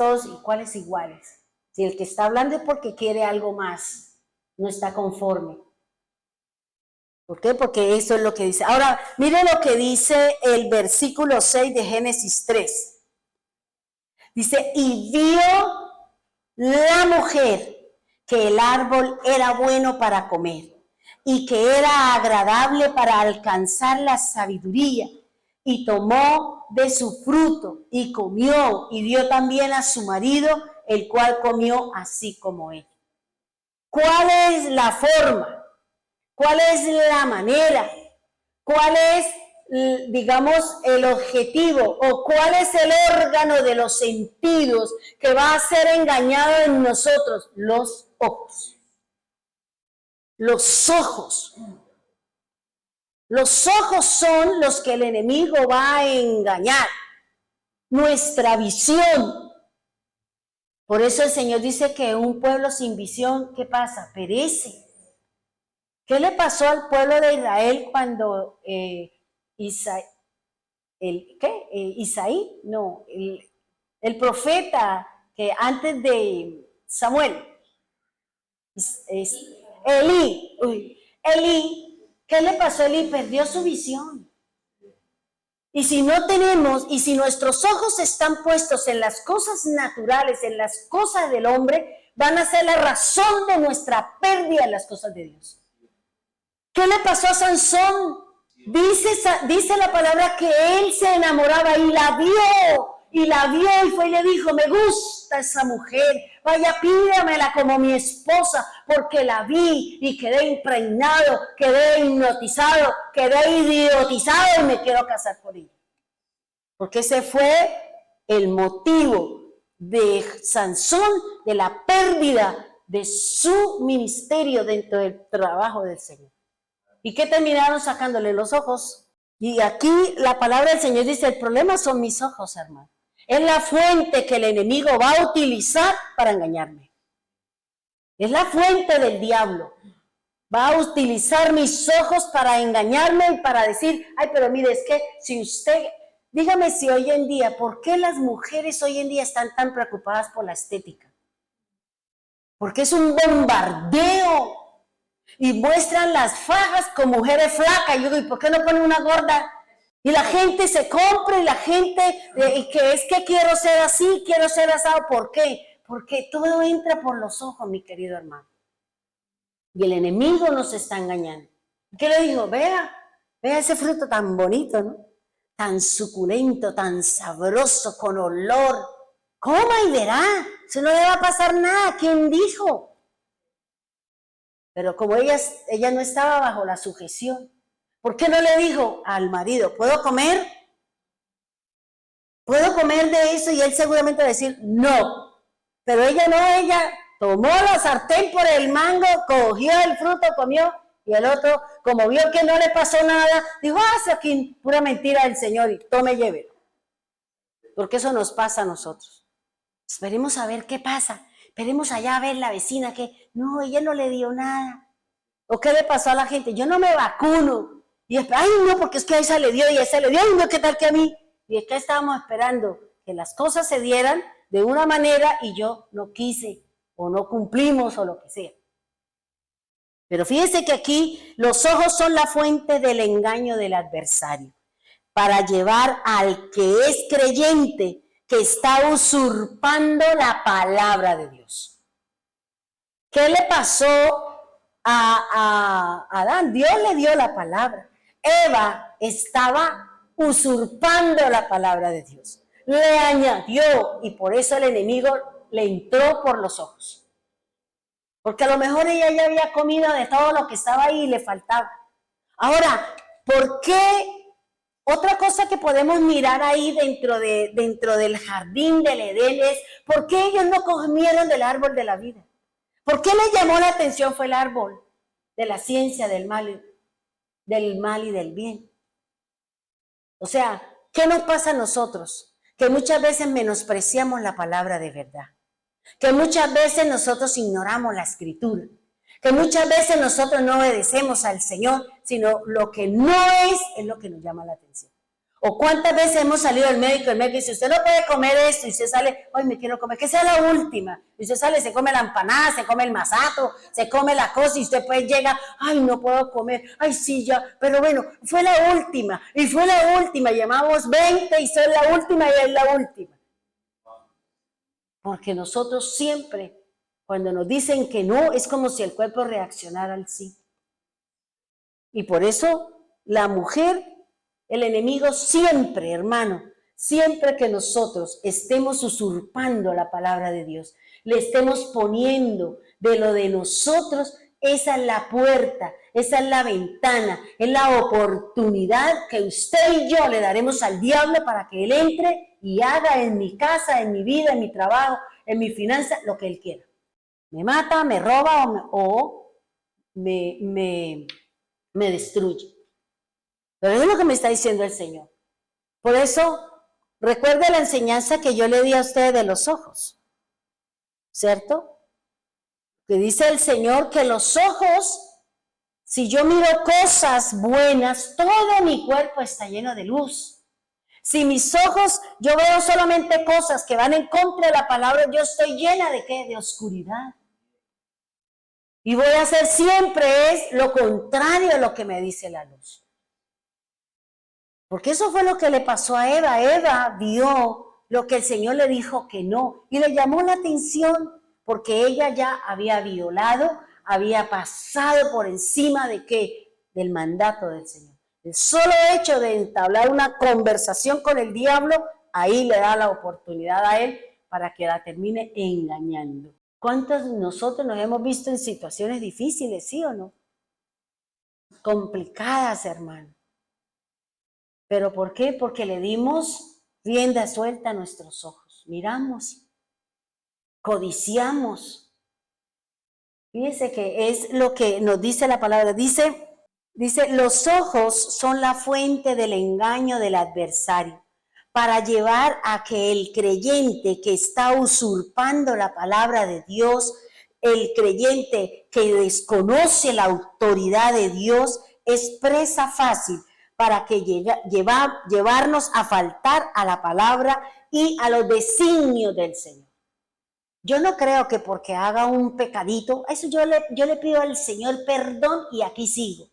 iguales. Si el que está hablando es porque quiere algo más, no está conforme. ¿Por qué? Porque eso es lo que dice. Ahora, mire lo que dice el versículo 6 de Génesis 3. Dice, y vio la mujer que el árbol era bueno para comer y que era agradable para alcanzar la sabiduría, y tomó de su fruto y comió y dio también a su marido, el cual comió así como él. ¿Cuál es la forma? ¿Cuál es la manera? ¿Cuál es, digamos, el objetivo? ¿O cuál es el órgano de los sentidos que va a ser engañado en nosotros? Los ojos. Los ojos. Los ojos son los que el enemigo va a engañar. Nuestra visión. Por eso el Señor dice que un pueblo sin visión, ¿qué pasa? Perece. ¿Qué le pasó al pueblo de Israel cuando el profeta que antes de Samuel, Elí, ¿qué le pasó a Elí? Perdió su visión. Y si no tenemos, y si nuestros ojos están puestos en las cosas naturales, en las cosas del hombre, van a ser la razón de nuestra pérdida en las cosas de Dios. ¿Qué le pasó a Sansón? Dice la palabra que él se enamoraba y la vio y fue y le dijo, me gusta esa mujer, vaya pídamela como mi esposa, porque la vi y quedé impregnado, quedé hipnotizado, quedé idiotizado y me quiero casar con ella. Porque ese fue el motivo de Sansón, de la pérdida de su ministerio dentro del trabajo del Señor. ¿Y qué terminaron sacándole? Los ojos. Y aquí la palabra del Señor dice, el problema son mis ojos, hermano. Es la fuente que el enemigo va a utilizar para engañarme. Es la fuente del diablo. Va a utilizar mis ojos para engañarme y para decir, ay, pero mire, es que si usted, dígame si hoy en día, ¿por qué las mujeres hoy en día están tan preocupadas por la estética? Porque es un bombardeo. Y muestran las fajas con mujeres flacas. Yo digo, ¿y por qué no ponen una gorda? Y la gente se compra y la gente que es que quiero ser así, quiero ser asado. ¿Por qué? Porque todo entra por los ojos, mi querido hermano. Y el enemigo nos está engañando. ¿Qué le dijo? Vea ese fruto tan bonito, ¿no? Tan suculento, tan sabroso, con olor. Coma y verá. Si no le va a pasar nada. ¿Quién dijo? Pero como ella no estaba bajo la sujeción, ¿por qué no le dijo al marido, ¿puedo comer? ¿Puedo comer de eso? Y él seguramente va a decir, no. Pero ella no, ella tomó la sartén por el mango, cogió el fruto, comió, y el otro, como vio que no le pasó nada, dijo, es aquí pura mentira del Señor, y tome, llévelo. Porque eso nos pasa a nosotros. Esperemos a ver qué pasa. Esperemos allá a ver la vecina que, no, ella no le dio nada. ¿O qué le pasó a la gente? Yo no me vacuno. Y es, ay, no, porque es que a esa le dio y a esa le dio. Ay, no, ¿qué tal que a mí? Y es que estábamos esperando que las cosas se dieran de una manera y yo no quise o no cumplimos o lo que sea. Pero fíjense que aquí los ojos son la fuente del engaño del adversario para llevar al que es creyente que está usurpando la palabra de Dios. ¿Qué le pasó a Adán? Dios le dio la palabra. Eva estaba usurpando la palabra de Dios. Le añadió y por eso el enemigo le entró por los ojos. Porque a lo mejor ella ya había comido de todo lo que estaba ahí y le faltaba. Ahora, ¿por qué? Otra cosa que podemos mirar ahí dentro del jardín del Edén es ¿por qué ellos no comieron del árbol de la vida? ¿Por qué les llamó la atención fue el árbol de la ciencia del mal y del bien? O sea, ¿qué nos pasa a nosotros? Que muchas veces menospreciamos la palabra de verdad. Que muchas veces nosotros ignoramos la escritura. Que muchas veces nosotros no obedecemos al Señor, sino lo que no es lo que nos llama la atención. O cuántas veces hemos salido del médico, el médico dice, usted no puede comer esto, y usted sale, ay, me quiero comer, que sea la última. Y usted sale, se come la empanada, se come el masato, se come la cosa, y usted pues llega, ay, no puedo comer, ay, sí, ya, pero bueno, fue la última, y fue la última, llamamos 20, y soy la última, y es la última. Porque nosotros siempre, cuando nos dicen que no, es como si el cuerpo reaccionara al sí. Y por eso la mujer, el enemigo siempre, hermano, siempre que nosotros estemos usurpando la palabra de Dios, le estemos poniendo de lo de nosotros, esa es la puerta, esa es la ventana, es la oportunidad que usted y yo le daremos al diablo para que él entre y haga en mi casa, en mi vida, en mi trabajo, en mi finanza, lo que él quiera. Me mata, me roba o me destruye. Pero eso es lo que me está diciendo el Señor. Por eso, recuerde la enseñanza que yo le di a ustedes de los ojos, ¿cierto? Que dice el Señor que los ojos, si yo miro cosas buenas, todo mi cuerpo está lleno de luz. Si mis ojos, yo veo solamente cosas que van en contra de la palabra, yo estoy llena de ¿qué? De oscuridad. Y voy a hacer siempre es lo contrario a lo que me dice la luz. Porque eso fue lo que le pasó a Eva. Eva vio lo que el Señor le dijo que no. Y le llamó la atención porque ella ya había violado, había pasado por encima de ¿qué? Del mandato del Señor. El solo hecho de entablar una conversación con el diablo, ahí le da la oportunidad a él para que la termine engañando. ¿Cuántos de nosotros nos hemos visto en situaciones difíciles, sí o no? Complicadas, hermano. ¿Pero por qué? Porque le dimos rienda suelta a nuestros ojos. Miramos, codiciamos. Fíjense que es lo que nos dice la palabra. Dice, los ojos son la fuente del engaño del adversario para llevar a que el creyente que está usurpando la palabra de Dios, el creyente que desconoce la autoridad de Dios, es presa fácil para que llevarnos a faltar a la palabra y a los designios del Señor. Yo no creo que porque haga un pecadito, eso yo le pido al Señor perdón y aquí sigo.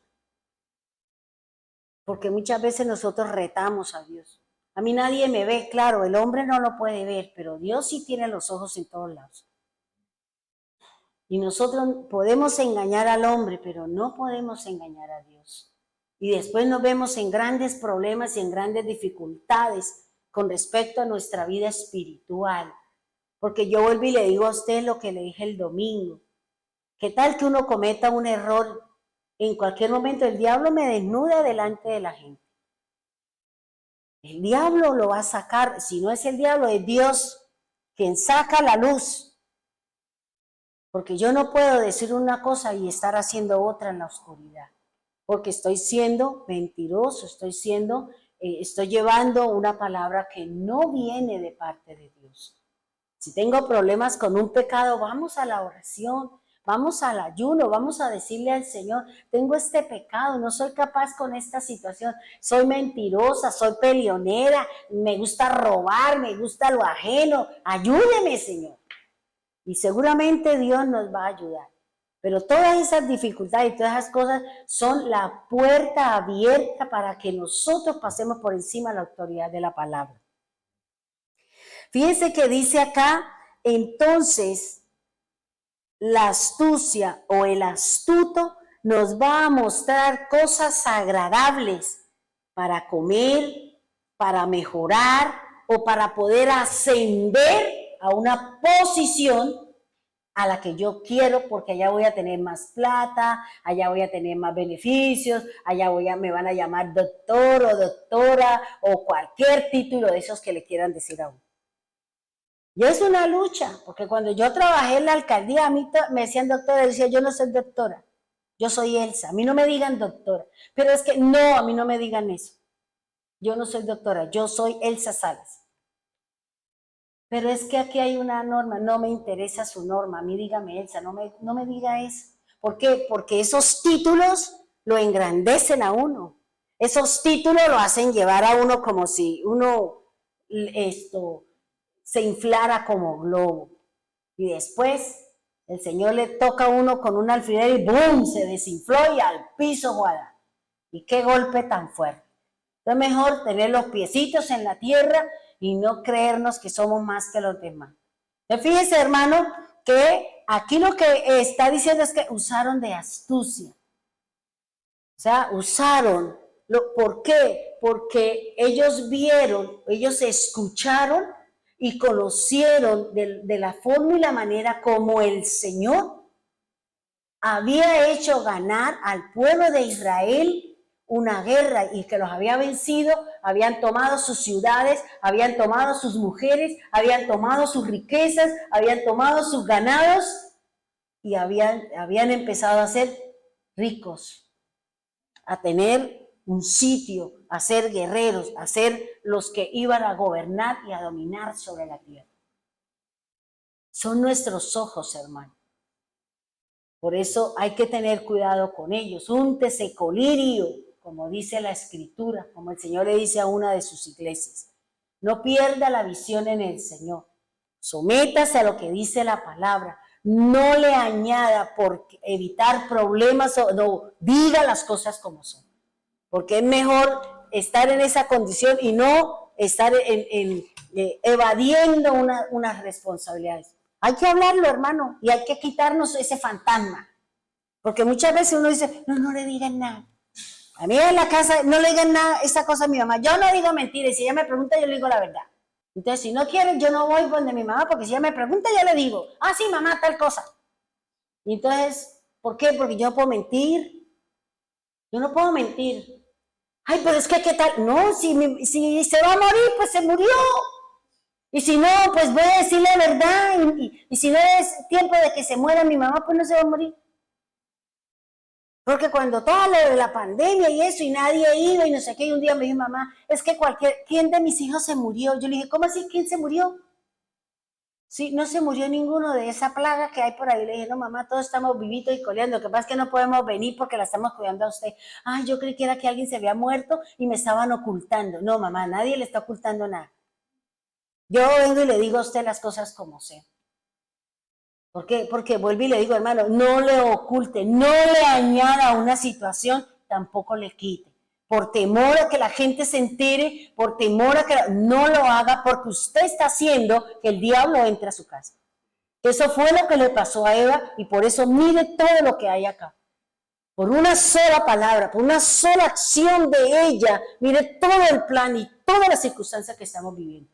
Porque muchas veces nosotros retamos a Dios. A mí nadie me ve, claro, el hombre no lo puede ver, pero Dios sí tiene los ojos en todos lados. Y nosotros podemos engañar al hombre, pero no podemos engañar a Dios. Y después nos vemos en grandes problemas y en grandes dificultades con respecto a nuestra vida espiritual. Porque yo vuelvo y le digo a usted lo que le dije el domingo. ¿Qué tal que uno cometa un error? En cualquier momento el diablo me desnuda delante de la gente. El diablo lo va a sacar. Si no es el diablo, es Dios quien saca la luz. Porque yo no puedo decir una cosa y estar haciendo otra en la oscuridad. Porque estoy siendo mentiroso, estoy llevando una palabra que no viene de parte de Dios. Si tengo problemas con un pecado, vamos a la oración, vamos al ayuno, vamos a decirle al Señor, tengo este pecado, no soy capaz con esta situación, soy mentirosa, soy peleonera, me gusta robar, me gusta lo ajeno, ayúdeme, Señor. Y seguramente Dios nos va a ayudar. Pero todas esas dificultades y todas esas cosas son la puerta abierta para que nosotros pasemos por encima de la autoridad de la palabra. Fíjense que dice acá, entonces, la astucia o el astuto nos va a mostrar cosas agradables para comer, para mejorar o para poder ascender a una posición a la que yo quiero, porque allá voy a tener más plata, allá voy a tener más beneficios, allá me van a llamar doctor o doctora o cualquier título de esos que le quieran decir a uno. Y es una lucha, porque cuando yo trabajé en la alcaldía, a mí me decían doctora, yo decía, yo no soy doctora, yo soy Elsa, a mí no me digan doctora, pero es que no, a mí no me digan eso, yo no soy doctora, yo soy Elsa Salas. Pero es que aquí hay una norma, no me interesa su norma, a mí dígame Elsa, no me diga eso. ¿Por qué? Porque esos títulos lo engrandecen a uno. Esos títulos lo hacen llevar a uno como si uno se inflara como globo. Y después el Señor le toca a uno con un alfiler y ¡boom! Se desinfló y al piso, guada. Y qué golpe tan fuerte. Es mejor tener los piecitos en la tierra y no creernos que somos más que los demás. Entonces, fíjese, hermano, que aquí lo que está diciendo es que usaron de astucia. O sea, usaron. ¿Por qué? Porque ellos vieron, ellos escucharon y conocieron de la forma y la manera como el Señor había hecho ganar al pueblo de Israel una guerra y que los había vencido, habían tomado sus ciudades, habían tomado sus mujeres, habían tomado sus riquezas, habían tomado sus ganados y habían empezado a ser ricos, a tener un sitio, a ser guerreros, a ser los que iban a gobernar y a dominar sobre la tierra. Son nuestros ojos, hermano. Por eso hay que tener cuidado con ellos. Úntese colirio, como dice la Escritura, como el Señor le dice a una de sus iglesias. No pierda la visión en el Señor. Sométase a lo que dice la palabra. No le añada por evitar problemas, no, diga las cosas como son. Porque es mejor estar en esa condición y no estar evadiendo unas responsabilidades. Hay que hablarlo, hermano, y hay que quitarnos ese fantasma. Porque muchas veces uno dice, no le digan nada. A mí en la casa no le digan nada, esa cosa a mi mamá. Yo no digo mentiras, y si ella me pregunta, yo le digo la verdad. Entonces, si no quieren, yo no voy donde mi mamá, porque si ella me pregunta, yo le digo, sí, mamá, tal cosa. Y entonces, ¿por qué? Porque yo no puedo mentir. Yo no puedo mentir. Ay, pero es que, ¿qué tal? No, si se va a morir, pues se murió. Y si no, pues voy a decirle la verdad. Y si no es tiempo de que se muera mi mamá, pues no se va a morir. Porque cuando todo lo de la pandemia y eso, y nadie ha ido, y no sé qué, y un día me dijo mamá, es que ¿quién de mis hijos se murió? Yo le dije, ¿cómo así? ¿Quién se murió? Sí, no se murió ninguno de esa plaga que hay por ahí. Le dije, no, mamá, todos estamos vivitos y coleando. Lo que pasa es que no podemos venir porque la estamos cuidando a usted. Yo creí que era que alguien se había muerto y me estaban ocultando. No, mamá, nadie le está ocultando nada. Yo vengo y le digo a usted las cosas como sé. ¿Por qué? Porque vuelvo y le digo, hermano, no le oculte, no le añada a una situación, tampoco le quite. Por temor a que la gente se entere, por temor a que no lo haga, porque usted está haciendo que el diablo entre a su casa. Eso fue lo que le pasó a Eva y por eso mire todo lo que hay acá. Por una sola palabra, por una sola acción de ella, mire todo el plan y todas las circunstancias que estamos viviendo.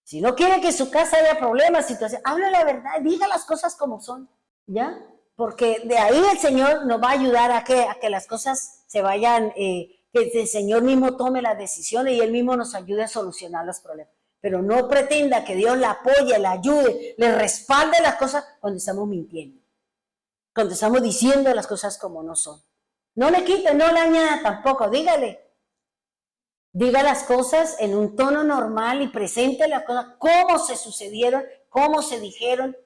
Si no quiere que en su casa haya problemas, situaciones, hable la verdad, diga las cosas como son, ¿ya? Porque de ahí el Señor nos va a ayudar a que las cosas se vayan, que el Señor mismo tome las decisiones y Él mismo nos ayude a solucionar los problemas. Pero no pretenda que Dios la apoye, la ayude, le respalde las cosas cuando estamos mintiendo, cuando estamos diciendo las cosas como no son. No le quite, no le añada tampoco, dígale. Diga las cosas en un tono normal y presente las cosas cómo se sucedieron, cómo se dijeron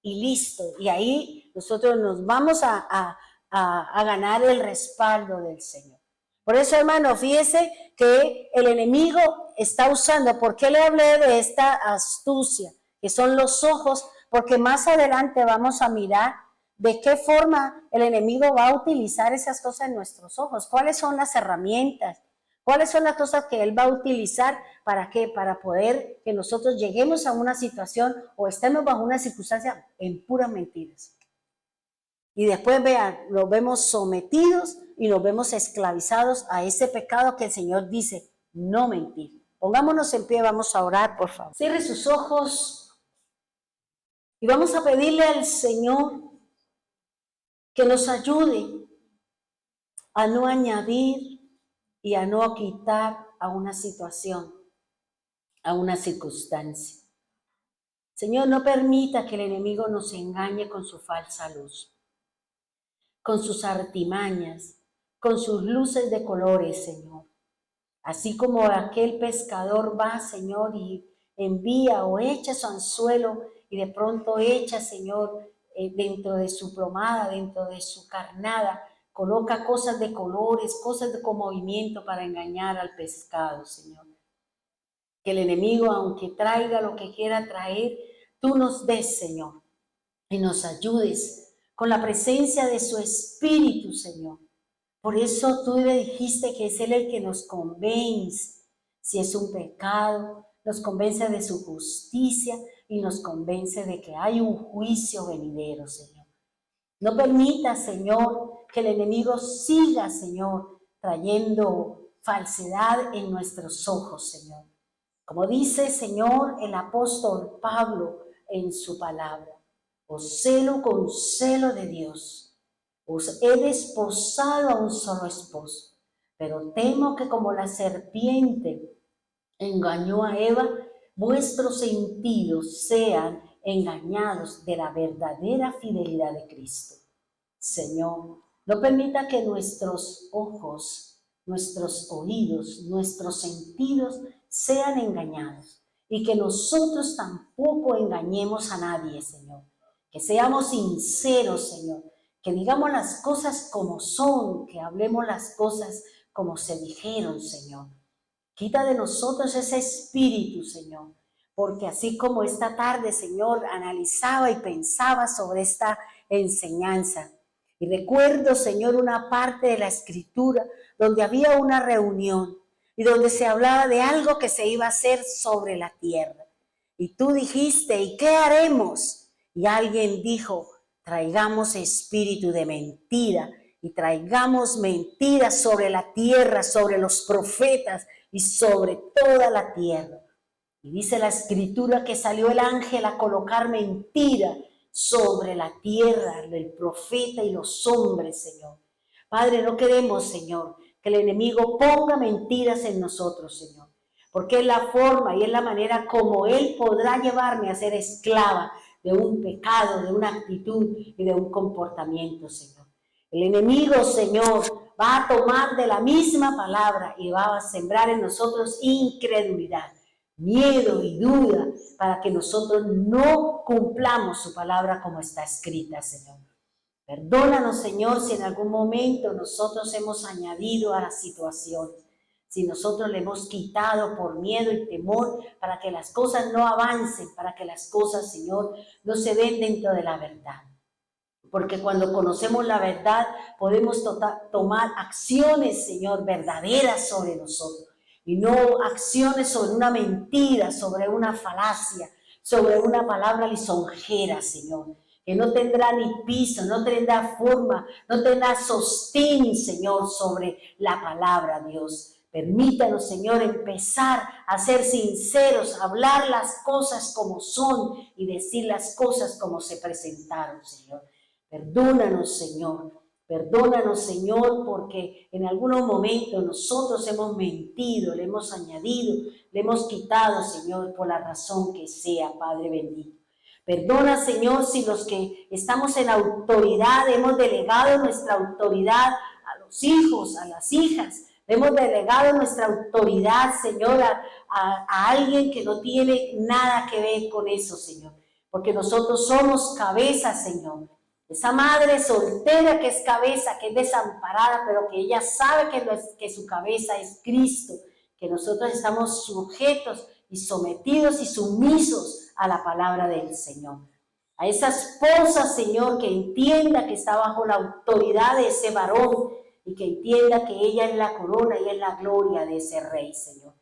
y listo. Y ahí nosotros nos vamos a ganar el respaldo del Señor. Por eso, hermano, fíjese que el enemigo está usando, ¿por qué le hablé de esta astucia? Que son los ojos, porque más adelante vamos a mirar de qué forma el enemigo va a utilizar esas cosas en nuestros ojos. ¿Cuáles son las herramientas? ¿Cuáles son las cosas que Él va a utilizar? ¿Para qué? Para poder que nosotros lleguemos a una situación o estemos bajo una circunstancia en puras mentiras. Y después, vean, nos vemos sometidos y nos vemos esclavizados a ese pecado que el Señor dice, no mentir. Pongámonos en pie, vamos a orar, por favor. Cierre sus ojos y vamos a pedirle al Señor que nos ayude a no añadir y a no quitar a una situación, a una circunstancia. Señor, no permita que el enemigo nos engañe con su falsa luz, con sus artimañas, con sus luces de colores, Señor. Así como aquel pescador va, Señor, y envía o echa su anzuelo y de pronto echa, Señor, dentro de su plomada, dentro de su carnada, coloca cosas de colores, con movimiento para engañar al pescado, Señor. Que el enemigo, aunque traiga lo que quiera traer, tú nos des, Señor, y nos ayudes con la presencia de su Espíritu, Señor. Por eso tú le dijiste que es Él el que nos convence si es un pecado, nos convence de su justicia y nos convence de que hay un juicio venidero, Señor. No permita, Señor, que el enemigo siga, Señor, trayendo falsedad en nuestros ojos, Señor. Como dice, Señor, el apóstol Pablo en su palabra, os celo con celo de Dios, os he desposado a un solo esposo, pero temo que como la serpiente engañó a Eva, vuestros sentidos sean engañados de la verdadera fidelidad de Cristo. Señor, no permita que nuestros ojos, nuestros oídos, nuestros sentidos sean engañados y que nosotros tampoco engañemos a nadie, Señor. Que seamos sinceros, Señor, que digamos las cosas como son, que hablemos las cosas como se dijeron, Señor. Quita de nosotros ese espíritu, Señor, porque así como esta tarde, Señor, analizaba y pensaba sobre esta enseñanza, y recuerdo, Señor, una parte de la Escritura donde había una reunión y donde se hablaba de algo que se iba a hacer sobre la tierra. Y tú dijiste, ¿y qué haremos? Y alguien dijo, traigamos espíritu de mentira y traigamos mentiras sobre la tierra, sobre los profetas y sobre toda la tierra. Y dice la Escritura que salió el ángel a colocar mentira sobre la tierra, el profeta y los hombres, Señor. Padre, no queremos, Señor, que el enemigo ponga mentiras en nosotros, Señor, porque es la forma y es la manera como él podrá llevarme a ser esclava de un pecado, de una actitud y de un comportamiento, Señor. El enemigo, Señor, va a tomar de la misma palabra y va a sembrar en nosotros incredulidad, miedo y duda para que nosotros no cumplamos su palabra como está escrita, Señor. Perdónanos, Señor, si en algún momento nosotros hemos añadido a las situaciones, si nosotros le hemos quitado por miedo y temor para que las cosas no avancen, para que las cosas, Señor, no se den dentro de la verdad. Porque cuando conocemos la verdad podemos tomar acciones, Señor, verdaderas sobre nosotros. Y no acciones sobre una mentira, sobre una falacia, sobre una palabra lisonjera, Señor, que no tendrá ni piso, no tendrá forma, no tendrá sostén, Señor, sobre la palabra, Dios. Permítanos, Señor, empezar a ser sinceros, a hablar las cosas como son y decir las cosas como se presentaron, Señor. Perdónanos, Señor. Perdónanos, Señor, porque en algunos momentos nosotros hemos mentido, le hemos añadido, le hemos quitado, Señor, por la razón que sea, Padre bendito. Perdona, Señor, si los que estamos en autoridad hemos delegado nuestra autoridad a los hijos, a las hijas. Hemos delegado nuestra autoridad, Señor, a alguien que no tiene nada que ver con eso, Señor. Porque nosotros somos cabeza, Señor. Esa madre soltera que es cabeza, que es desamparada, pero que ella sabe que su cabeza es Cristo, que nosotros estamos sujetos y sometidos y sumisos a la palabra del Señor. A esa esposa, Señor, que entienda que está bajo la autoridad de ese varón y que entienda que ella es la corona y es la gloria de ese rey, Señor.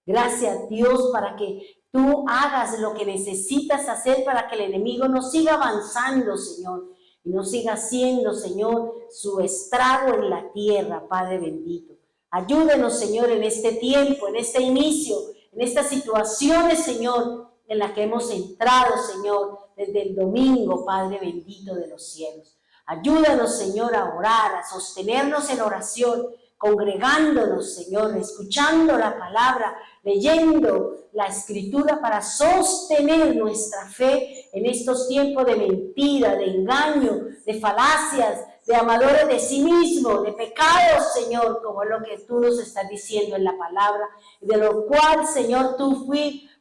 Gracias, Dios, para que tú hagas lo que necesitas hacer para que el enemigo no siga avanzando, Señor, y no siga haciendo, Señor, su estrago en la tierra, Padre bendito. Ayúdenos, Señor, en este tiempo, en este inicio, en estas situaciones, Señor, en las que hemos entrado, Señor, desde el domingo, Padre bendito de los cielos. Ayúdanos, Señor, a orar, a sostenernos en oración, congregándonos, Señor, escuchando la palabra, leyendo la Escritura para sostener nuestra fe en estos tiempos de mentira, de engaño, de falacias, de amadores de sí mismo, de pecados, Señor, como es lo que tú nos estás diciendo en la palabra, de lo cual, Señor,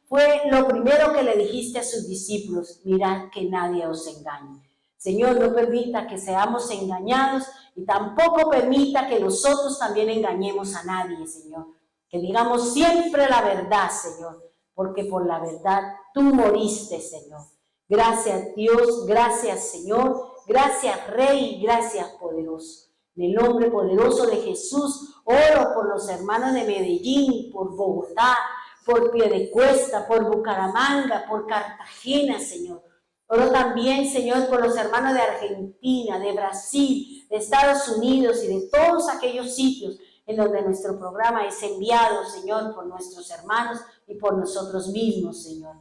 fue lo primero que le dijiste a sus discípulos: mirad que nadie os engañe. Señor, no permita que seamos engañados y tampoco permita que nosotros también engañemos a nadie, Señor. Que digamos siempre la verdad, Señor, porque por la verdad tú moriste, Señor. Gracias, Dios, gracias, Señor, gracias, Rey, gracias, poderoso. En el nombre poderoso de Jesús, oro por los hermanos de Medellín, por Bogotá, por Piedecuesta, por Bucaramanga, por Cartagena, Señor. Oro también, Señor, por los hermanos de Argentina, de Brasil, de Estados Unidos y de todos aquellos sitios en donde nuestro programa es enviado, Señor, por nuestros hermanos y por nosotros mismos, Señor.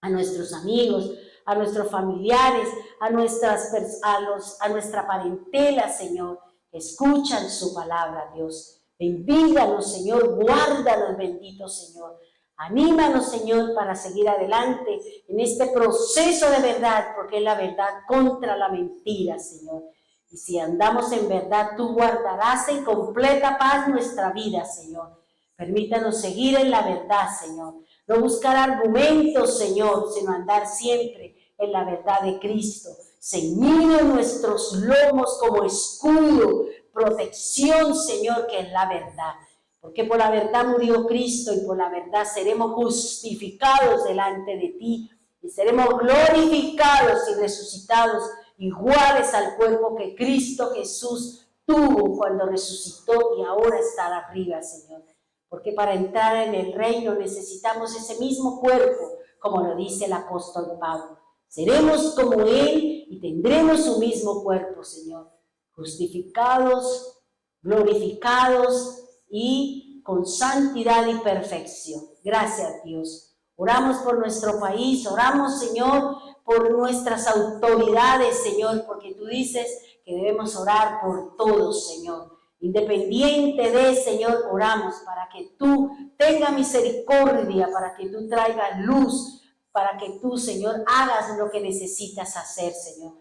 A nuestros amigos, a nuestros familiares, a nuestra parentela, Señor, que escuchan su palabra, Dios. Bendíganos, Señor, guárdanos, bendito Señor. Anímanos, Señor, para seguir adelante en este proceso de verdad, porque es la verdad contra la mentira, Señor. Y si andamos en verdad, tú guardarás en completa paz nuestra vida, Señor. Permítanos seguir en la verdad, Señor. No buscar argumentos, Señor, sino andar siempre en la verdad de Cristo. Ceñido en nuestros lomos como escudo, protección, Señor, que es la verdad. Porque por la verdad murió Cristo y por la verdad seremos justificados delante de ti y seremos glorificados y resucitados iguales al cuerpo que Cristo Jesús tuvo cuando resucitó y ahora está arriba, Señor. Porque para entrar en el reino necesitamos ese mismo cuerpo, como lo dice el apóstol Pablo. Seremos como Él y tendremos su mismo cuerpo, Señor. Justificados, glorificados y con santidad y perfección. Gracias, Dios. Oramos por nuestro país, oramos, Señor, por nuestras autoridades, Señor, porque tú dices que debemos orar por todos, Señor. Independiente de, Señor, oramos para que tú tengas misericordia, para que tú traigas luz, para que tú, Señor, hagas lo que necesitas hacer, Señor.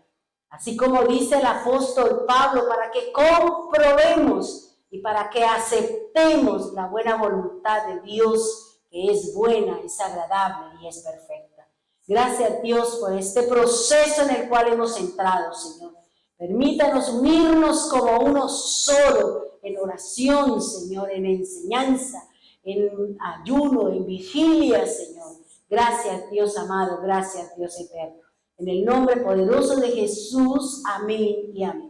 Así como dice el apóstol Pablo, para que comprobemos y para que aceptemos la buena voluntad de Dios, que es buena, es agradable y es perfecta. Gracias, Dios, por este proceso en el cual hemos entrado, Señor. Permítanos unirnos como uno solo en oración, Señor, en enseñanza, en ayuno, en vigilia, Señor. Gracias, Dios amado, gracias, Dios eterno. En el nombre poderoso de Jesús, amén y amén.